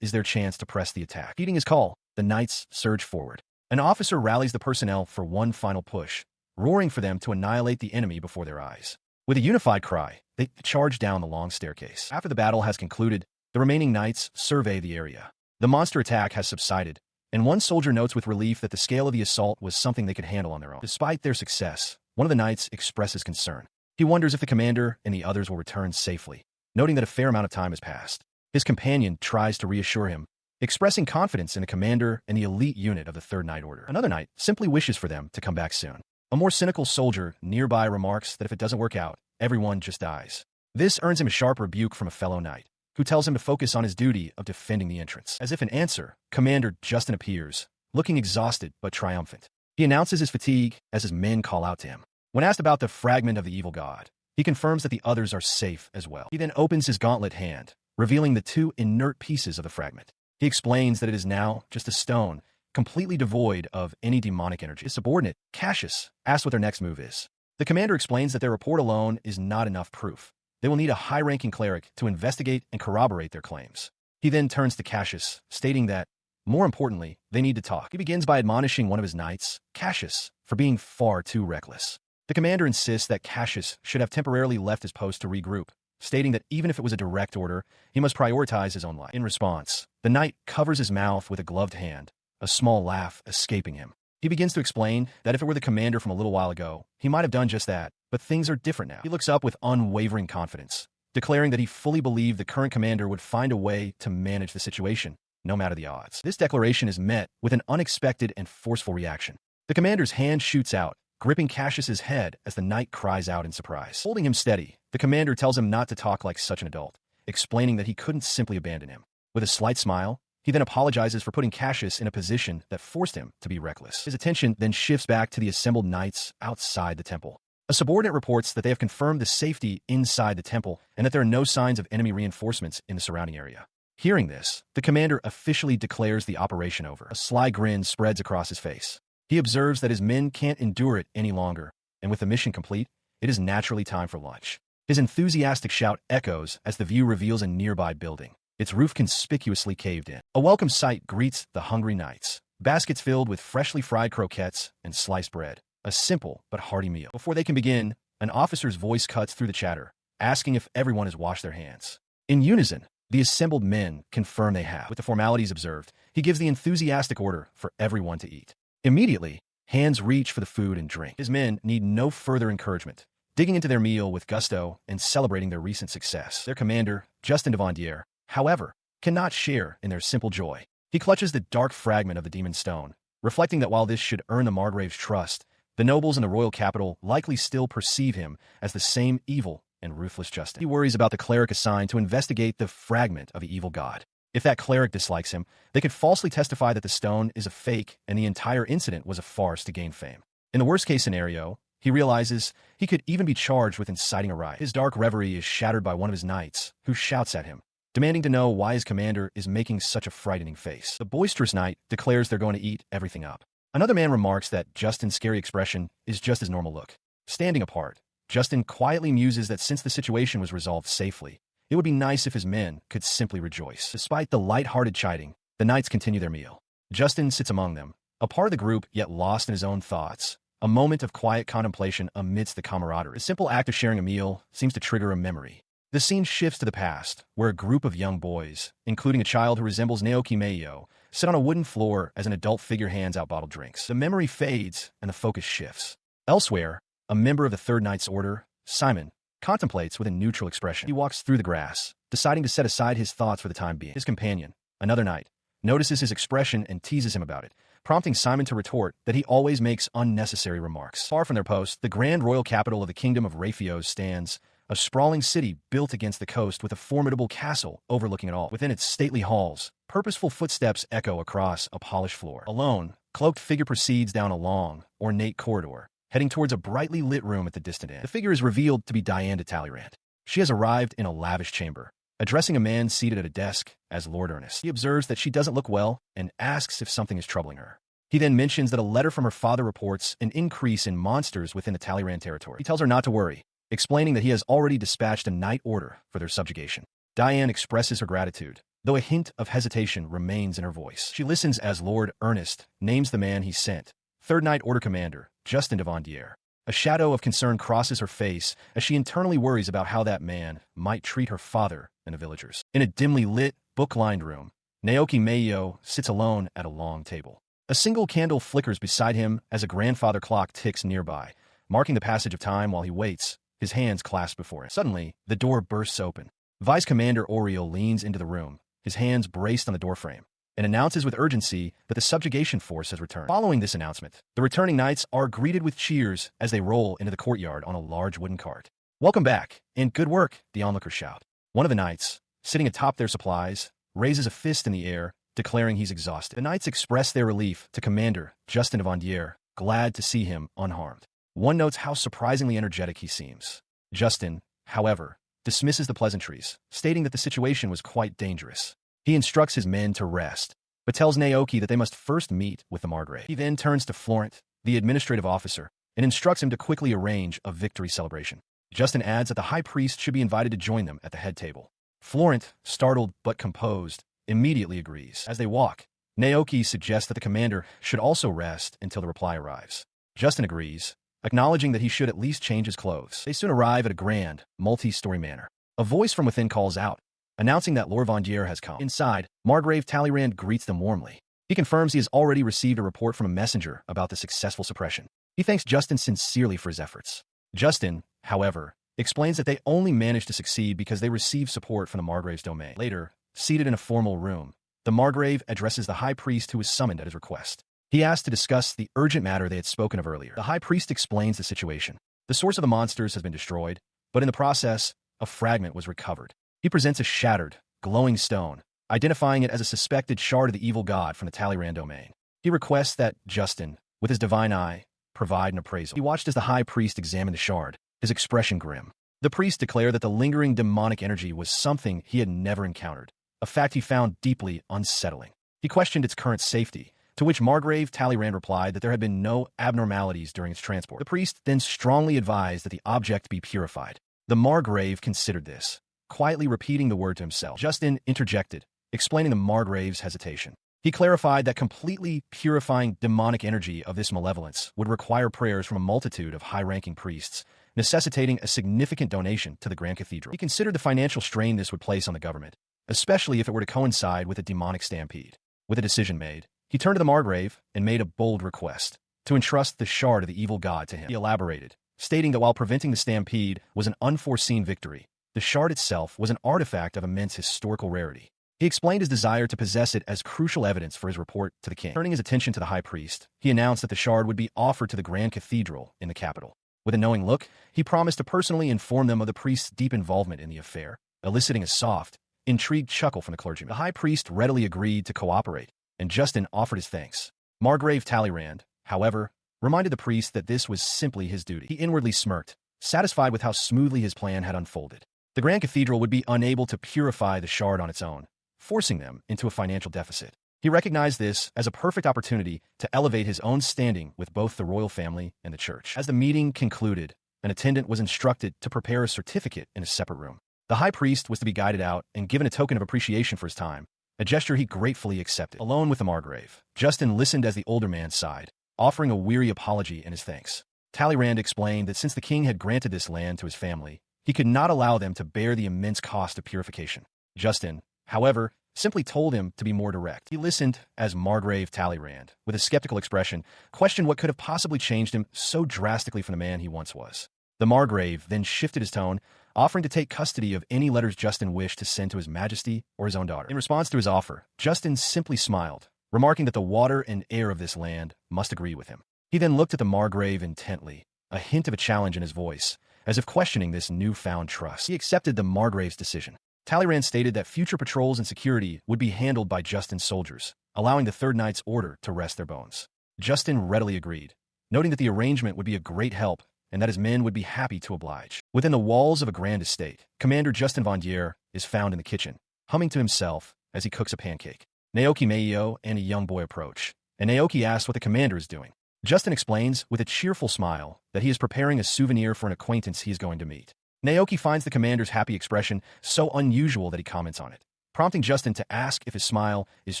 is their chance to press the attack. Heeding his call, the knights surge forward. An officer rallies the personnel for one final push, roaring for them to annihilate the enemy before their eyes. With a unified cry, they charge down the long staircase. After the battle has concluded, the remaining knights survey the area. The monster attack has subsided, and one soldier notes with relief that the scale of the assault was something they could handle on their own. Despite their success, one of the knights expresses concern. He wonders if the commander and the others will return safely, noting that a fair amount of time has passed. His companion tries to reassure him, expressing confidence in the commander and the elite unit of the Third Knight Order. Another knight simply wishes for them to come back soon. A more cynical soldier nearby remarks that if it doesn't work out, everyone just dies. This earns him a sharp rebuke from a fellow knight, who tells him to focus on his duty of defending the entrance. As if in answer, Commander Justin appears, looking exhausted but triumphant. He announces his fatigue as his men call out to him. When asked about the fragment of the evil god, he confirms that the others are safe as well. He then opens his gauntlet hand, revealing the two inert pieces of the fragment. He explains that it is now just a stone, completely devoid of any demonic energy. His subordinate, Cassius, asks what their next move is. The commander explains that their report alone is not enough proof. They will need a high-ranking cleric to investigate and corroborate their claims. He then turns to Cassius, stating that, more importantly, they need to talk. He begins by admonishing one of his knights, Cassius, for being far too reckless. The commander insists that Cassius should have temporarily left his post to regroup, stating that even if it was a direct order, he must prioritize his own life. In response, the knight covers his mouth with a gloved hand, a small laugh escaping him. He begins to explain that if it were the commander from a little while ago, he might have done just that, but things are different now. He looks up with unwavering confidence, declaring that he fully believed the current commander would find a way to manage the situation, no matter the odds. This declaration is met with an unexpected and forceful reaction. The commander's hand shoots out, gripping Cassius's head as the knight cries out in surprise. Holding him steady, the commander tells him not to talk like such an adult, explaining that he couldn't simply abandon him. With a slight smile, he then apologizes for putting Cassius in a position that forced him to be reckless. His attention then shifts back to the assembled knights outside the temple. A subordinate reports that they have confirmed the safety inside the temple and that there are no signs of enemy reinforcements in the surrounding area. Hearing this, the commander officially declares the operation over. A sly grin spreads across his face. He observes that his men can't endure it any longer, and with the mission complete, it is naturally time for lunch. His enthusiastic shout echoes as the view reveals a nearby building, its roof conspicuously caved in. A welcome sight greets the hungry knights, baskets filled with freshly fried croquettes and sliced bread, a simple but hearty meal. Before they can begin, an officer's voice cuts through the chatter, asking if everyone has washed their hands. In unison, the assembled men confirm they have. With the formalities observed, he gives the enthusiastic order for everyone to eat. Immediately, hands reach for the food and drink. His men need no further encouragement, digging into their meal with gusto and celebrating their recent success. Their commander, Justin de Vandier, however, cannot share in their simple joy. He clutches the dark fragment of the demon stone, reflecting that while this should earn the Margrave's trust, the nobles in the royal capital likely still perceive him as the same evil and ruthless Justin. He worries about the cleric assigned to investigate the fragment of the evil god. If that cleric dislikes him, they could falsely testify that the stone is a fake and the entire incident was a farce to gain fame. In the worst-case scenario, he realizes he could even be charged with inciting a riot. His dark reverie is shattered by one of his knights, who shouts at him, demanding to know why his commander is making such a frightening face. The boisterous knight declares they're going to eat everything up. Another man remarks that Justin's scary expression is just his normal look. Standing apart, Justin quietly muses that since the situation was resolved safely, it would be nice if his men could simply rejoice. Despite the light-hearted chiding, the knights continue their meal. Justin sits among them, a part of the group yet lost in his own thoughts, a moment of quiet contemplation amidst the camaraderie. The simple act of sharing a meal seems to trigger a memory. The scene shifts to the past, where a group of young boys, including a child who resembles Naoki Meiyo, sit on a wooden floor as an adult figure hands out bottled drinks. The memory fades and the focus shifts. Elsewhere, a member of the Third Knight's Order, Simon, contemplates with a neutral expression. He walks through the grass, deciding to set aside his thoughts for the time being. His companion, another knight, notices his expression and teases him about it, prompting Simon to retort that he always makes unnecessary remarks. Far from their post, the grand royal capital of the Kingdom of Rayfios stands, a sprawling city built against the coast with a formidable castle overlooking it all. Within its stately halls, purposeful footsteps echo across a polished floor. A lone, cloaked figure proceeds down a long, ornate corridor, heading towards a brightly lit room at the distant end. The figure is revealed to be Diane de Talleyrand. She has arrived in a lavish chamber, addressing a man seated at a desk as Lord Ernest. He observes that she doesn't look well and asks if something is troubling her. He then mentions that a letter from her father reports an increase in monsters within the Talleyrand territory. He tells her not to worry, explaining that he has already dispatched a knight order for their subjugation. Diane expresses her gratitude, though a hint of hesitation remains in her voice. She listens as Lord Ernest names the man he sent, Third Knight Order Commander Justin de Vandière. A shadow of concern crosses her face as she internally worries about how that man might treat her father and the villagers. In a dimly lit, book-lined room, Naoki Meiyo sits alone at a long table. A single candle flickers beside him as a grandfather clock ticks nearby, marking the passage of time while he waits, his hands clasped before him. Suddenly, the door bursts open. Vice Commander Oriel leans into the room, his hands braced on the doorframe, and announces with urgency that the subjugation force has returned. Following this announcement, the returning knights are greeted with cheers as they roll into the courtyard on a large wooden cart. "Welcome back, and good work," the onlookers shout. One of the knights, sitting atop their supplies, raises a fist in the air, declaring he's exhausted. The knights express their relief to Commander Justin de Vandière, glad to see him unharmed. One notes how surprisingly energetic he seems. Justin, however, dismisses the pleasantries, stating that the situation was quite dangerous. He instructs his men to rest, but tells Naoki that they must first meet with the Margrave. He then turns to Florent, the administrative officer, and instructs him to quickly arrange a victory celebration. Justin adds that the high priest should be invited to join them at the head table. Florent, startled but composed, immediately agrees. As they walk, Naoki suggests that the commander should also rest until the reply arrives. Justin agrees, acknowledging that he should at least change his clothes. They soon arrive at a grand, multi-story manor. A voice from within calls out, announcing that Lord Vandière has come. Inside, Margrave Talleyrand greets them warmly. He confirms he has already received a report from a messenger about the successful suppression. He thanks Justin sincerely for his efforts. Justin, however, explains that they only managed to succeed because they received support from the Margrave's domain. Later, seated in a formal room, the Margrave addresses the high priest who was summoned at his request. He asked to discuss the urgent matter they had spoken of earlier. The high priest explains the situation. The source of the monsters has been destroyed, but in the process, a fragment was recovered. He presents a shattered, glowing stone, identifying it as a suspected shard of the evil god from the Talleyrand domain. He requests that Justin, with his divine eye, provide an appraisal. He watched as the high priest examined the shard, his expression grim. The priest declared that the lingering demonic energy was something he had never encountered, a fact he found deeply unsettling. He questioned its current safety, to which Margrave Talleyrand replied that there had been no abnormalities during its transport. The priest then strongly advised that the object be purified. The Margrave considered this, quietly repeating the word to himself. Justin interjected, explaining the Margrave's hesitation. He clarified that completely purifying demonic energy of this malevolence would require prayers from a multitude of high-ranking priests, necessitating a significant donation to the Grand Cathedral. He considered the financial strain this would place on the government, especially if it were to coincide with a demonic stampede. With a decision made, he turned to the Margrave and made a bold request to entrust the shard of the evil god to him. He elaborated, stating that while preventing the stampede was an unforeseen victory, the shard itself was an artifact of immense historical rarity. He explained his desire to possess it as crucial evidence for his report to the king. Turning his attention to the high priest, he announced that the shard would be offered to the Grand Cathedral in the capital. With a knowing look, he promised to personally inform them of the priest's deep involvement in the affair, eliciting a soft, intrigued chuckle from the clergyman. The high priest readily agreed to cooperate, and Justin offered his thanks. Margrave Talleyrand, however, reminded the priest that this was simply his duty. He inwardly smirked, satisfied with how smoothly his plan had unfolded. The Grand Cathedral would be unable to purify the shard on its own, forcing them into a financial deficit. He recognized this as a perfect opportunity to elevate his own standing with both the royal family and the church. As the meeting concluded, an attendant was instructed to prepare a certificate in a separate room. The high priest was to be guided out and given a token of appreciation for his time, a gesture he gratefully accepted. Alone with the Margrave, Justin listened as the older man sighed, offering a weary apology in his thanks. Talleyrand explained that since the king had granted this land to his family, he could not allow them to bear the immense cost of purification. Justin, however, simply told him to be more direct. He listened as Margrave Talleyrand, with a skeptical expression, questioned what could have possibly changed him so drastically from the man he once was. The Margrave then shifted his tone, offering to take custody of any letters Justin wished to send to his majesty or his own daughter. In response to his offer, Justin simply smiled, remarking that the water and air of this land must agree with him. He then looked at the Margrave intently, a hint of a challenge in his voice, as if questioning this newfound trust. He accepted the Margrave's decision. Talleyrand stated that future patrols and security would be handled by Justin's soldiers, allowing the Third Knight's order to rest their bones. Justin readily agreed, noting that the arrangement would be a great help and that his men would be happy to oblige. Within the walls of a grand estate, Commander Justin Vandier is found in the kitchen, humming to himself as he cooks a pancake. Naoki Meio and a young boy approach, and Naoki asks what the commander is doing. Justin explains, with a cheerful smile, that he is preparing a souvenir for an acquaintance he is going to meet. Naoki finds the commander's happy expression so unusual that he comments on it, prompting Justin to ask if his smile is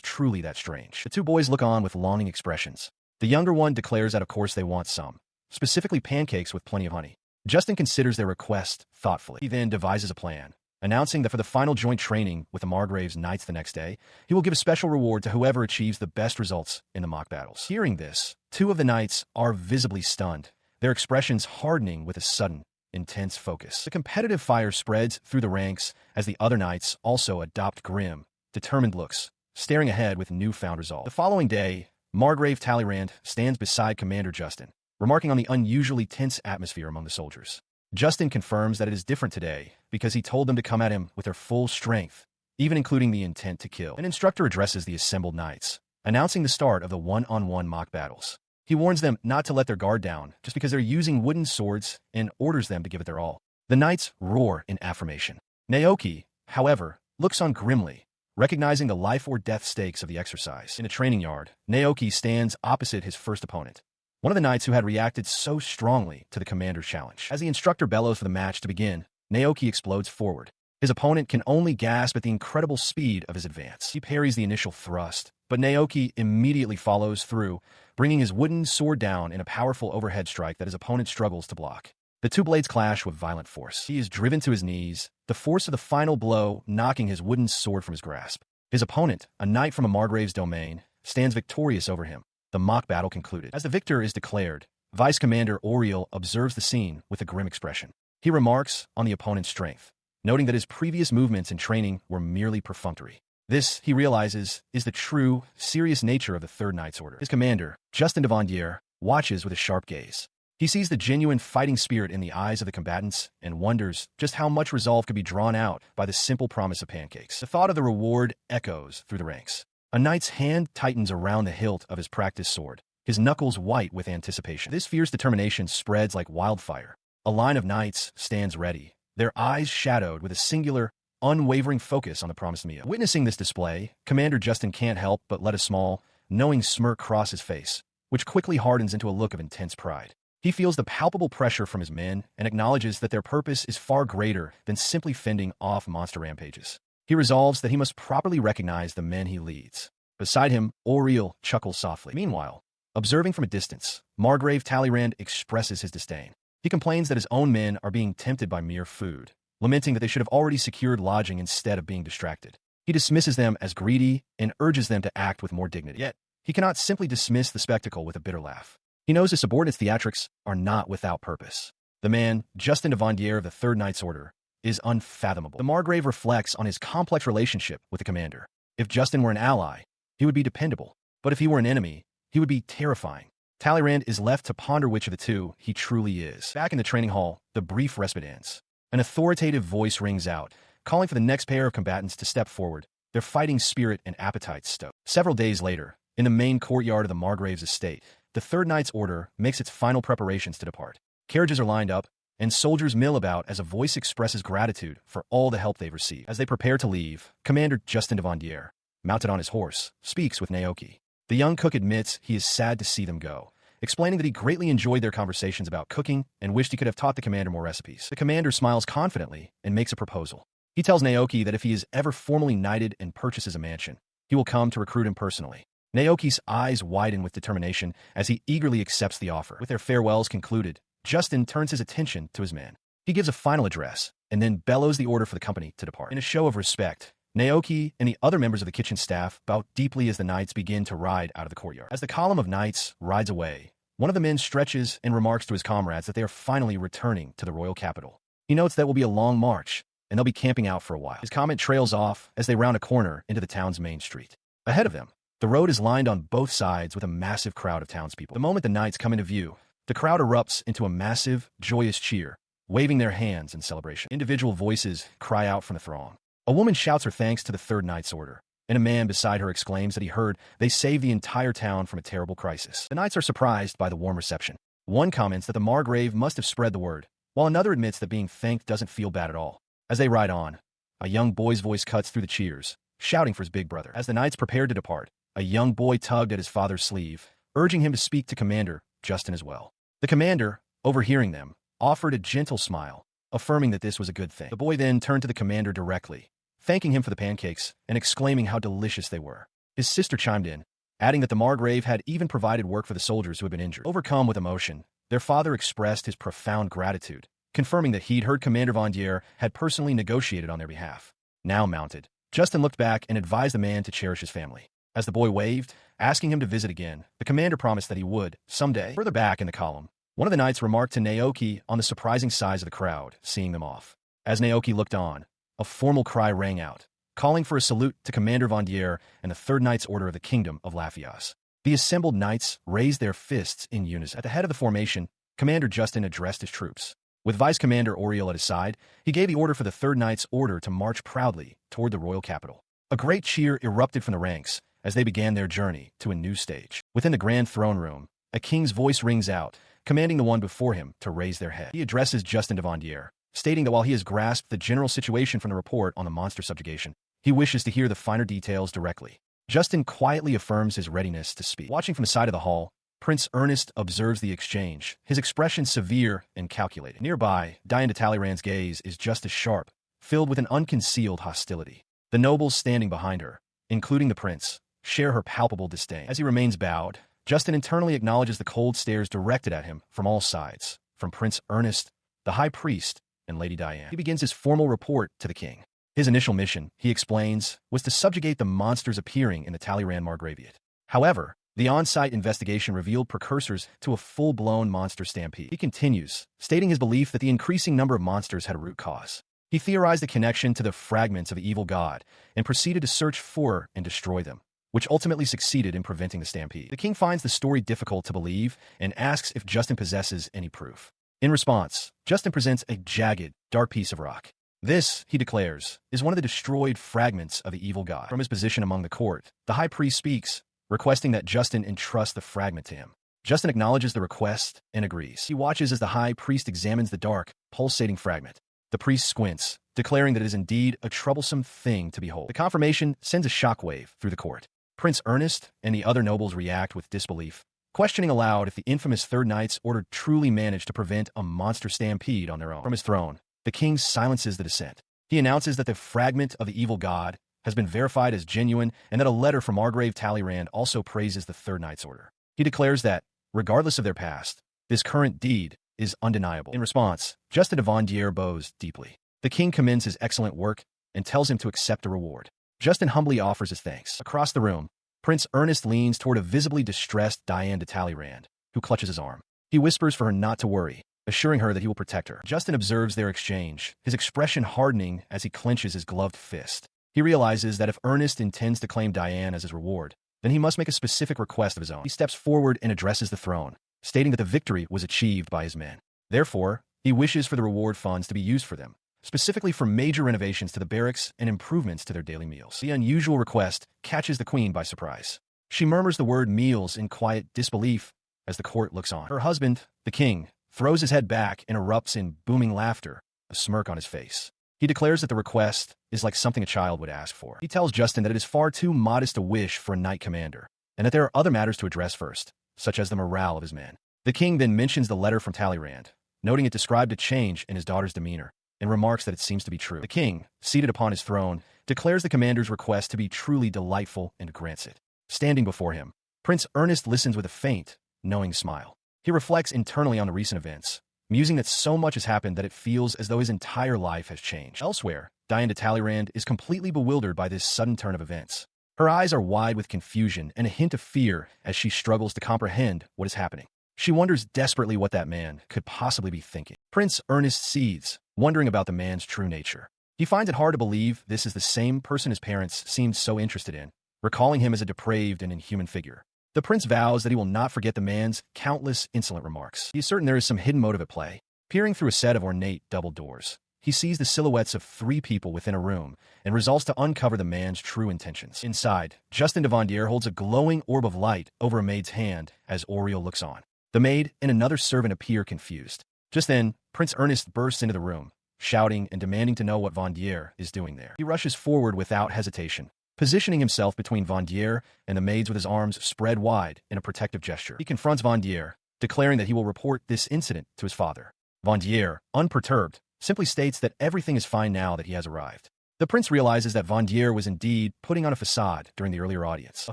truly that strange. The two boys look on with longing expressions. The younger one declares that of course they want some, specifically pancakes with plenty of honey. Justin considers their request thoughtfully. He then devises a plan, announcing that for the final joint training with the Margrave's knights the next day, he will give a special reward to whoever achieves the best results in the mock battles. Hearing this, two of the knights are visibly stunned, their expressions hardening with a sudden, intense focus. The competitive fire spreads through the ranks as the other knights also adopt grim, determined looks, staring ahead with newfound resolve. The following day, Margrave Talleyrand stands beside Commander Justin, remarking on the unusually tense atmosphere among the soldiers. Justin confirms that it is different today because he told them to come at him with their full strength, even including the intent to kill. An instructor addresses the assembled knights, announcing the start of the one-on-one mock battles. He warns them not to let their guard down just because they're using wooden swords and orders them to give it their all. The knights roar in affirmation. Naoki, however, looks on grimly, recognizing the life-or-death stakes of the exercise. In a training yard, Naoki stands opposite his first opponent, one of the knights who had reacted so strongly to the commander's challenge. As the instructor bellows for the match to begin, Naoki explodes forward. His opponent can only gasp at the incredible speed of his advance. He parries the initial thrust, but Naoki immediately follows through, bringing his wooden sword down in a powerful overhead strike that his opponent struggles to block. The two blades clash with violent force. He is driven to his knees, the force of the final blow knocking his wooden sword from his grasp. His opponent, a knight from a Margrave's domain, stands victorious over him. The mock battle concluded. As the victor is declared, Vice Commander Oriel observes the scene with a grim expression. He remarks on the opponent's strength, noting that his previous movements and training were merely perfunctory. This, he realizes, is the true, serious nature of the Third Knight's Order. His commander, Justin de Vandier, watches with a sharp gaze. He sees the genuine fighting spirit in the eyes of the combatants and wonders just how much resolve could be drawn out by the simple promise of pancakes. The thought of the reward echoes through the ranks. A knight's hand tightens around the hilt of his practiced sword, his knuckles white with anticipation. This fierce determination spreads like wildfire. A line of knights stands ready, their eyes shadowed with a singular, unwavering focus on the promised meal. Witnessing this display, Commander Justin can't help but let a small, knowing smirk cross his face, which quickly hardens into a look of intense pride. He feels the palpable pressure from his men and acknowledges that their purpose is far greater than simply fending off monster rampages. He resolves that he must properly recognize the men he leads. Beside him, Oriel chuckles softly. Meanwhile, observing from a distance, Margrave Talleyrand expresses his disdain. He complains that his own men are being tempted by mere food, lamenting that they should have already secured lodging instead of being distracted. He dismisses them as greedy and urges them to act with more dignity. Yet, he cannot simply dismiss the spectacle with a bitter laugh. He knows his subordinates' theatrics are not without purpose. The man, Justin de Vandier of the Third Knight's Order, is unfathomable. The Margrave reflects on his complex relationship with the commander. If Justin were an ally, he would be dependable. But if he were an enemy, he would be terrifying. Talleyrand is left to ponder which of the two he truly is. Back in the training hall, the brief respite ends. An authoritative voice rings out, calling for the next pair of combatants to step forward, their fighting spirit and appetites stoked. Several days later, in the main courtyard of the Margrave's estate, the Third Knight's Order makes its final preparations to depart. Carriages are lined up, and soldiers mill about as a voice expresses gratitude for all the help they've received. As they prepare to leave, Commander Justin de Vandière, mounted on his horse, speaks with Naoki. The young cook admits he is sad to see them go, explaining that he greatly enjoyed their conversations about cooking and wished he could have taught the commander more recipes. The commander smiles confidently and makes a proposal. He tells Naoki that if he is ever formally knighted and purchases a mansion, he will come to recruit him personally. Naoki's eyes widen with determination as he eagerly accepts the offer. With their farewells concluded, Justin turns his attention to his men. He gives a final address and then bellows the order for the company to depart. In a show of respect, Naoki and the other members of the kitchen staff bow deeply as the knights begin to ride out of the courtyard. As the column of knights rides away, one of the men stretches and remarks to his comrades that they are finally returning to the royal capital. He notes that it will be a long march, and they'll be camping out for a while. His comment trails off as they round a corner into the town's main street. Ahead of them, the road is lined on both sides with a massive crowd of townspeople. The moment the knights come into view, the crowd erupts into a massive, joyous cheer, waving their hands in celebration. Individual voices cry out from the throng. A woman shouts her thanks to the Third Knight's Order, and a man beside her exclaims that he heard they saved the entire town from a terrible crisis. The knights are surprised by the warm reception. One comments that the Margrave must have spread the word, while another admits that being thanked doesn't feel bad at all. As they ride on, a young boy's voice cuts through the cheers, shouting for his big brother. As the knights prepared to depart, a young boy tugged at his father's sleeve, urging him to speak to Commander Justin as well. The commander, overhearing them, offered a gentle smile, affirming that this was a good thing. The boy then turned to the commander directly, thanking him for the pancakes and exclaiming how delicious they were. His sister chimed in, adding that the Margrave had even provided work for the soldiers who had been injured. Overcome with emotion, their father expressed his profound gratitude, confirming that he'd heard Commander Vandière had personally negotiated on their behalf. Now mounted, Justin looked back and advised the man to cherish his family. As the boy waved, asking him to visit again, the commander promised that he would, someday. Further back in the column, one of the knights remarked to Naoki on the surprising size of the crowd, seeing them off. As Naoki looked on, a formal cry rang out, calling for a salute to Commander Vandière and the Third Knight's Order of the Kingdom of Lafias. The assembled knights raised their fists in unison. At the head of the formation, Commander Justin addressed his troops. With Vice Commander Oriel at his side, he gave the order for the Third Knight's Order to march proudly toward the royal capital. A great cheer erupted from the ranks as they began their journey to a new stage. Within the grand throne room, a king's voice rings out, commanding the one before him to raise their head. He addresses Justin de Vandière, stating that while he has grasped the general situation from the report on the monster subjugation, he wishes to hear the finer details directly. Justin quietly affirms his readiness to speak. Watching from the side of the hall, Prince Ernest observes the exchange, his expression severe and calculated. Nearby, Diane de Talleyrand's gaze is just as sharp, filled with an unconcealed hostility. The nobles standing behind her, including the prince, share her palpable disdain. As he remains bowed, Justin internally acknowledges the cold stares directed at him from all sides, from Prince Ernest, the High Priest, and Lady Diane. He begins his formal report to the king. His initial mission, he explains, was to subjugate the monsters appearing in the Talleyrand Margraviate. However, the on-site investigation revealed precursors to a full-blown monster stampede. He continues, stating his belief that the increasing number of monsters had a root cause. He theorized a connection to the fragments of the evil god and proceeded to search for and destroy them, which ultimately succeeded in preventing the stampede. The king finds the story difficult to believe and asks if Justin possesses any proof. In response, Justin presents a jagged, dark piece of rock. This, he declares, is one of the destroyed fragments of the evil god. From his position among the court, the high priest speaks, requesting that Justin entrust the fragment to him. Justin acknowledges the request and agrees. He watches as the high priest examines the dark, pulsating fragment. The priest squints, declaring that it is indeed a troublesome thing to behold. The confirmation sends a shockwave through the court. Prince Ernest and the other nobles react with disbelief, questioning aloud if the infamous Third Knight's Order truly managed to prevent a monster stampede on their own. From his throne, the king silences the dissent. He announces that the fragment of the evil god has been verified as genuine and that a letter from Margrave Talleyrand also praises the Third Knight's Order. He declares that, regardless of their past, this current deed is undeniable. In response, Justin de Vandière bows deeply. The king commends his excellent work and tells him to accept a reward. Justin humbly offers his thanks. Across the room, Prince Ernest leans toward a visibly distressed Diane de Talleyrand, who clutches his arm. He whispers for her not to worry, assuring her that he will protect her. Justin observes their exchange, his expression hardening as he clenches his gloved fist. He realizes that if Ernest intends to claim Diane as his reward, then he must make a specific request of his own. He steps forward and addresses the throne, stating that the victory was achieved by his men. Therefore, he wishes for the reward funds to be used for them, specifically for major renovations to the barracks and improvements to their daily meals. The unusual request catches the queen by surprise. She murmurs the word meals in quiet disbelief as the court looks on. Her husband, the king, throws his head back and erupts in booming laughter, a smirk on his face. He declares that the request is like something a child would ask for. He tells Justin that it is far too modest a wish for a knight commander, and that there are other matters to address first, such as the morale of his men. The king then mentions the letter from Talleyrand, noting it described a change in his daughter's demeanor, and remarks that it seems to be true. The king, seated upon his throne, declares the commander's request to be truly delightful and grants it. Standing before him, Prince Ernest listens with a faint, knowing smile. He reflects internally on the recent events, musing that so much has happened that it feels as though his entire life has changed. Elsewhere, Diane de Talleyrand is completely bewildered by this sudden turn of events. Her eyes are wide with confusion and a hint of fear as she struggles to comprehend what is happening. She wonders desperately what that man could possibly be thinking. Prince Ernest seethes, wondering about the man's true nature. He finds it hard to believe this is the same person his parents seemed so interested in, recalling him as a depraved and inhuman figure. The prince vows that he will not forget the man's countless insolent remarks. He is certain there is some hidden motive at play. Peering through a set of ornate double doors, he sees the silhouettes of 3 people within a room and resolves to uncover the man's true intentions. Inside, Justin de Vandière holds a glowing orb of light over a maid's hand as Oriel looks on. The maid and another servant appear confused. Just then, Prince Ernest bursts into the room, shouting and demanding to know what Vandière is doing there. He rushes forward without hesitation, positioning himself between Vandière and the maids with his arms spread wide in a protective gesture. He confronts Vandière, declaring that he will report this incident to his father. Vandière, unperturbed, simply states that everything is fine now that he has arrived. The prince realizes that Vandière was indeed putting on a facade during the earlier audience. A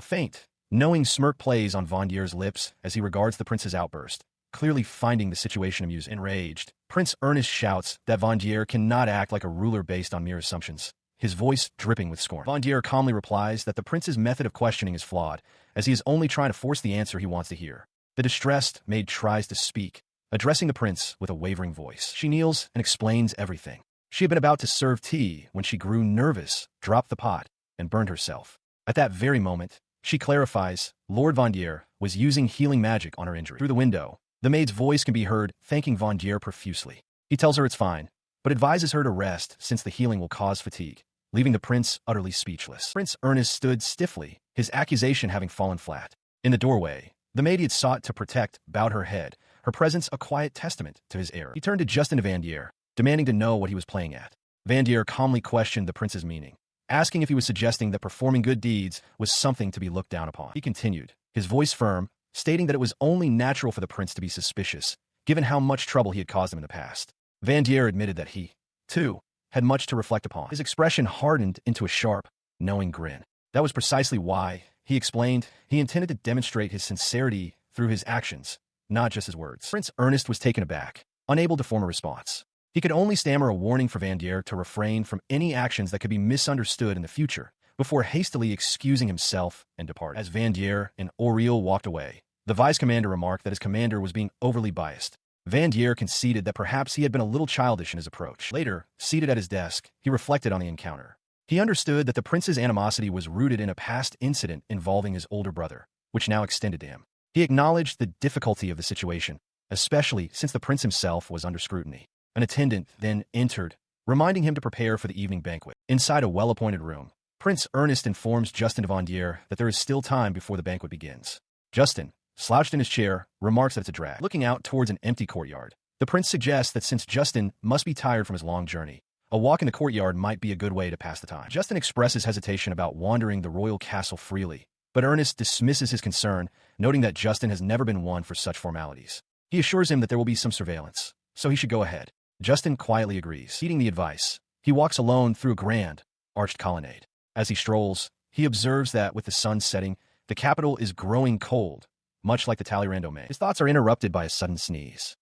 faint, knowing smirk plays on Vandière's lips as he regards the prince's outburst, clearly finding the situation amusing. Enraged, Prince Ernest shouts that Vandière cannot act like a ruler based on mere assumptions, his voice dripping with scorn. Vandière calmly replies that the prince's method of questioning is flawed, as he is only trying to force the answer he wants to hear. The distressed maid tries to speak, addressing the prince with a wavering voice. She kneels and explains everything. She had been about to serve tea when she grew nervous, dropped the pot, and burned herself. At that very moment, she clarifies, Lord Vandière was using healing magic on her injury. Through the window, the maid's voice can be heard thanking Vandière profusely. He tells her it's fine, but advises her to rest since the healing will cause fatigue, leaving the prince utterly speechless. Prince Ernest stood stiffly, his accusation having fallen flat. In the doorway, the maid he had sought to protect bowed her head, her presence a quiet testament to his error. He turned to Justin de Vandière, demanding to know what he was playing at. Vandière calmly questioned the prince's meaning, asking if he was suggesting that performing good deeds was something to be looked down upon. He continued, his voice firm, stating that it was only natural for the prince to be suspicious, given how much trouble he had caused him in the past. Vandière admitted that he, too, had much to reflect upon. His expression hardened into a sharp, knowing grin. That was precisely why, he explained, he intended to demonstrate his sincerity through his actions, not just his words. Prince Ernest was taken aback, unable to form a response. He could only stammer a warning for Vandière to refrain from any actions that could be misunderstood in the future, before hastily excusing himself and departing. As Vandière and Oriel walked away, the vice-commander remarked that his commander was being overly biased. Vandière conceded that perhaps he had been a little childish in his approach. Later, seated at his desk, he reflected on the encounter. He understood that the prince's animosity was rooted in a past incident involving his older brother, which now extended to him. He acknowledged the difficulty of the situation, especially since the prince himself was under scrutiny. An attendant then entered, reminding him to prepare for the evening banquet. Inside a well-appointed room, Prince Ernest informs Justin de Vandière that there is still time before the banquet begins. Justin, slouched in his chair, remarks that it's a drag. Looking out towards an empty courtyard, the prince suggests that since Justin must be tired from his long journey, a walk in the courtyard might be a good way to pass the time. Justin expresses hesitation about wandering the royal castle freely, but Ernest dismisses his concern, noting that Justin has never been one for such formalities. He assures him that there will be some surveillance, so he should go ahead. Justin quietly agrees. Heeding the advice, he walks alone through a grand, arched colonnade. As he strolls, he observes that with the sun setting, the capital is growing cold, much like the Talleyrand domain. His thoughts are interrupted by a sudden sneeze.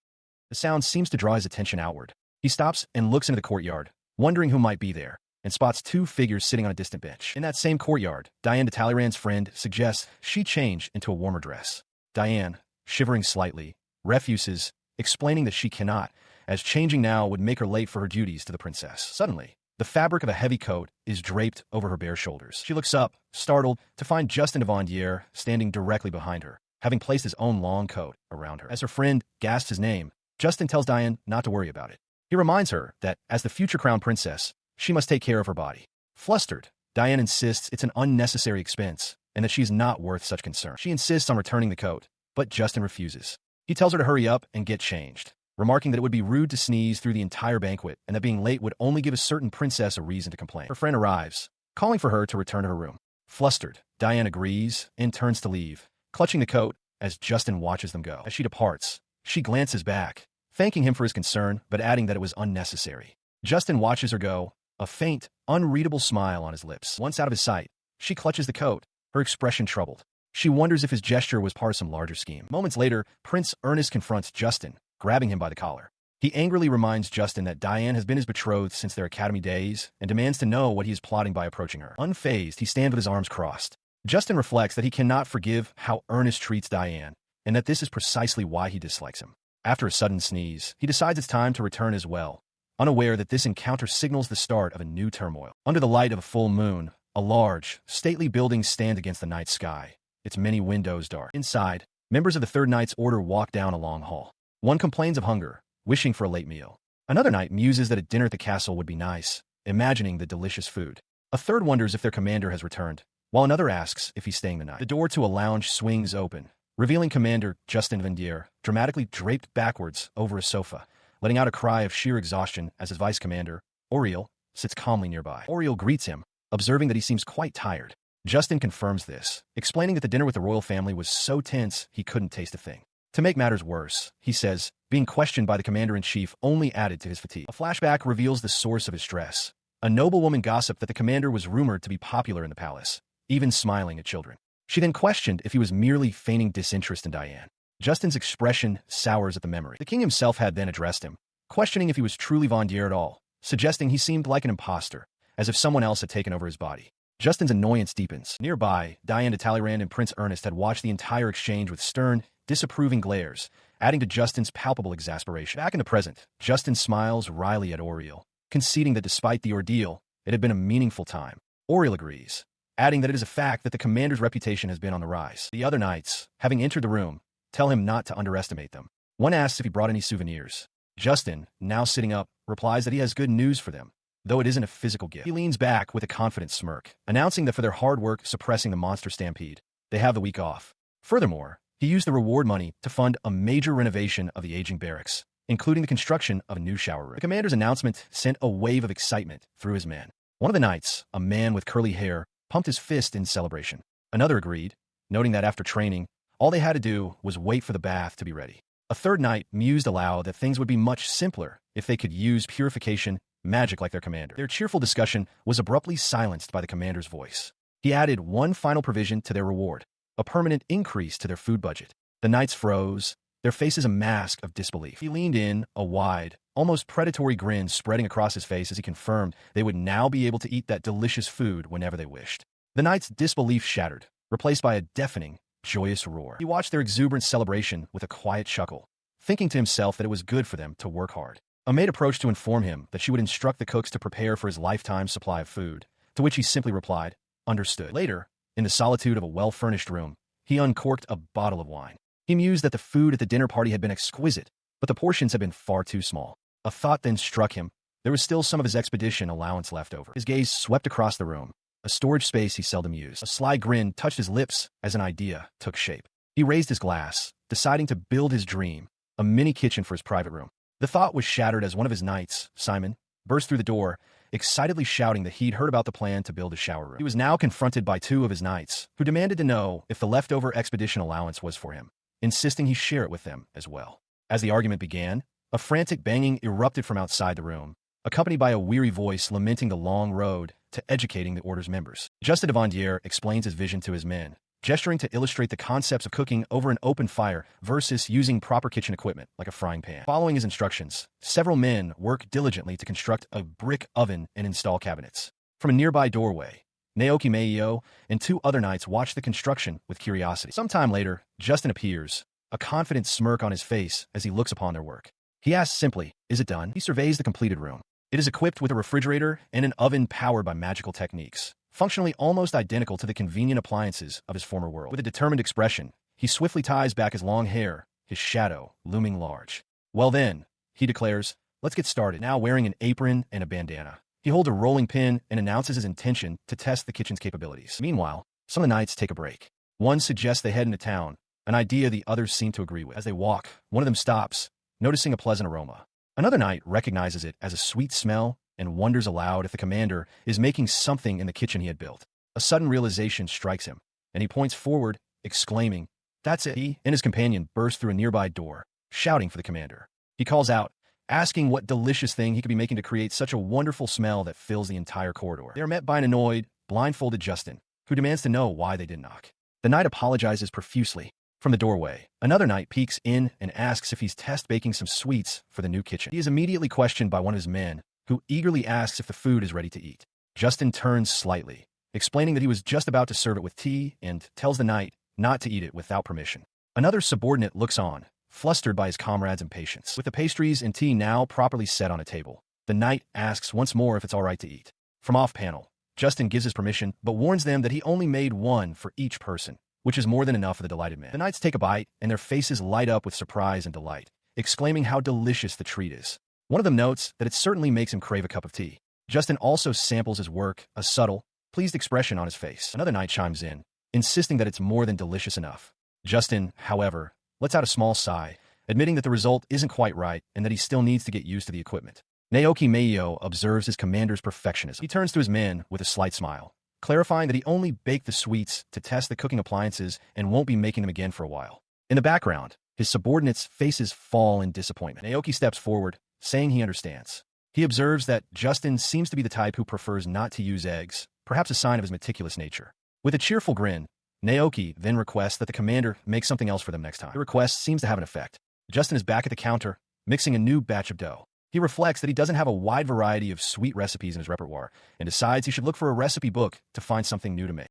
The sound seems to draw his attention outward. He stops and looks into the courtyard, wondering who might be there, and spots 2 figures sitting on a distant bench. In that same courtyard, Diane de Talleyrand's friend suggests she change into a warmer dress. Diane, shivering slightly, refuses, explaining that she cannot, as changing now would make her late for her duties to the princess. Suddenly, The fabric of a heavy coat is draped over her bare shoulders. She looks up, startled, to find Justin de Vandière standing directly behind her, having placed his own long coat around her. As her friend gasps his name, Justin tells Diane not to worry about it. He reminds her that, as the future crown princess, she must take care of her body. Flustered, Diane insists it's an unnecessary expense and that she is not worth such concern. She insists on returning the coat, but Justin refuses. He tells her to hurry up and get changed, remarking that it would be rude to sneeze through the entire banquet and that being late would only give a certain princess a reason to complain. Her friend arrives, calling for her to return to her room. Flustered, Diane agrees and turns to leave, clutching the coat as Justin watches them go. As she departs, she glances back, thanking him for his concern but adding that it was unnecessary. Justin watches her go, a faint, unreadable smile on his lips. Once out of his sight, she clutches the coat, her expression troubled. She wonders if his gesture was part of some larger scheme. Moments later, Prince Ernest confronts Justin, grabbing him by the collar. He angrily reminds Justin that Diane has been his betrothed since their academy days and demands to know what he is plotting by approaching her. Unfazed, he stands with his arms crossed. Justin reflects that he cannot forgive how Ernest treats Diane and that this is precisely why he dislikes him. After a sudden sneeze, he decides it's time to return as well, unaware that this encounter signals the start of a new turmoil. Under the light of a full moon, a large, stately building stands against the night sky, its many windows dark. Inside, members of the Third Knight's Order walk down a long hall. One complains of hunger, wishing for a late meal. Another knight muses that a dinner at the castle would be nice, imagining the delicious food. A third wonders if their commander has returned, while another asks if he's staying the night. The door to a lounge swings open, revealing Commander Justin Vandière, dramatically draped backwards over a sofa, letting out a cry of sheer exhaustion as his vice commander, Oriel, sits calmly nearby. Oriel greets him, observing that he seems quite tired. Justin confirms this, explaining that the dinner with the royal family was so tense he couldn't taste a thing. To make matters worse, he says, being questioned by the commander-in-chief only added to his fatigue. A flashback reveals the source of his stress. A noblewoman gossiped that the commander was rumored to be popular in the palace, even smiling at children. She then questioned if he was merely feigning disinterest in Diane. Justin's expression sours at the memory. The king himself had then addressed him, questioning if he was truly Vandière at all, suggesting he seemed like an imposter, as if someone else had taken over his body. Justin's annoyance deepens. Nearby, Diane de Talleyrand and Prince Ernest had watched the entire exchange with stern, disapproving glares, adding to Justin's palpable exasperation. Back in the present, Justin smiles wryly at Oriel, conceding that despite the ordeal, it had been a meaningful time. Oriel agrees, adding that it is a fact that the commander's reputation has been on the rise. The other knights, having entered the room, tell him not to underestimate them. One asks if he brought any souvenirs. Justin, now sitting up, replies that he has good news for them, though it isn't a physical gift. He leans back with a confident smirk, announcing that for their hard work suppressing the monster stampede, they have the week off. Furthermore, he used the reward money to fund a major renovation of the aging barracks, including the construction of a new shower room. The commander's announcement sent a wave of excitement through his men. One of the knights, a man with curly hair, pumped his fist in celebration. Another agreed, noting that after training, all they had to do was wait for the bath to be ready. A third knight mused aloud that things would be much simpler if they could use purification magic like their commander. Their cheerful discussion was abruptly silenced by the commander's voice. He added one final provision to their reward, a permanent increase to their food budget. The knights froze, their faces a mask of disbelief. He leaned in, a wide, almost predatory grin spreading across his face as he confirmed they would now be able to eat that delicious food whenever they wished. The knights' disbelief shattered, replaced by a deafening, joyous roar. He watched their exuberant celebration with a quiet chuckle, thinking to himself that it was good for them to work hard. A maid approached to inform him that she would instruct the cooks to prepare for his lifetime supply of food, to which he simply replied, "Understood." Later, in the solitude of a well-furnished room, he uncorked a bottle of wine. He mused that the food at the dinner party had been exquisite, but the portions had been far too small. A thought then struck him. There was still some of his expedition allowance left over. His gaze swept across the room, a storage space he seldom used. A sly grin touched his lips as an idea took shape. He raised his glass, deciding to build his dream, a mini kitchen for his private room. The thought was shattered as one of his knights, Simon, burst through the door, excitedly shouting that he'd heard about the plan to build a shower room. He was now confronted by two of his knights, who demanded to know if the leftover expedition allowance was for him, insisting he share it with them as well. As the argument began, a frantic banging erupted from outside the room, accompanied by a weary voice lamenting the long road to educating the order's members. Justin de Vandière explains his vision to his men, gesturing to illustrate the concepts of cooking over an open fire versus using proper kitchen equipment like a frying pan. Following his instructions, several men work diligently to construct a brick oven and install cabinets. From a nearby doorway, Naoki Meio and two other knights watch the construction with curiosity. Sometime later, Justin appears, a confident smirk on his face as he looks upon their work. He asks simply, "Is it done?" He surveys the completed room. It is equipped with a refrigerator and an oven powered by magical techniques, functionally almost identical to the convenient appliances of his former world. With a determined expression, he swiftly ties back his long hair, his shadow looming large. Well then, he declares, let's get started. Now wearing an apron and a bandana, he holds a rolling pin and announces his intention to test the kitchen's capabilities. Meanwhile, some of the knights take a break. One suggests they head into town, an idea the others seem to agree with. As they walk, one of them stops, noticing a pleasant aroma. Another knight recognizes it as a sweet smell and wonders aloud if the commander is making something in the kitchen he had built. A sudden realization strikes him, and he points forward, exclaiming, "That's it!" He and his companion burst through a nearby door, shouting for the commander. He calls out, asking what delicious thing he could be making to create such a wonderful smell that fills the entire corridor. They are met by an annoyed, blindfolded Justin, who demands to know why they didn't knock. The knight apologizes profusely. From the doorway, another knight peeks in and asks if he's test baking some sweets for the new kitchen. He is immediately questioned by one of his men, who eagerly asks if the food is ready to eat. Justin turns slightly, explaining that he was just about to serve it with tea and tells the knight not to eat it without permission. Another subordinate looks on, flustered by his comrade's impatience. With the pastries and tea now properly set on a table, the knight asks once more if it's all right to eat. From off-panel, Justin gives his permission, but warns them that he only made one for each person, which is more than enough for the delighted man. The knights take a bite, and their faces light up with surprise and delight, exclaiming how delicious the treat is. One of them notes that it certainly makes him crave a cup of tea. Justin also samples his work, a subtle, pleased expression on his face. Another knight chimes in, insisting that it's more than delicious enough. Justin, however, lets out a small sigh, admitting that the result isn't quite right and that he still needs to get used to the equipment. Naoki Meiyo observes his commander's perfectionism. He turns to his men with a slight smile, clarifying that he only baked the sweets to test the cooking appliances and won't be making them again for a while. In the background, his subordinates' faces fall in disappointment. Naoki steps forward, saying he understands. He observes that Justin seems to be the type who prefers not to use eggs, perhaps a sign of his meticulous nature. With a cheerful grin, Naoki then requests that the commander make something else for them next time. The request seems to have an effect. Justin is back at the counter, mixing a new batch of dough. He reflects that he doesn't have a wide variety of sweet recipes in his repertoire and decides he should look for a recipe book to find something new to make.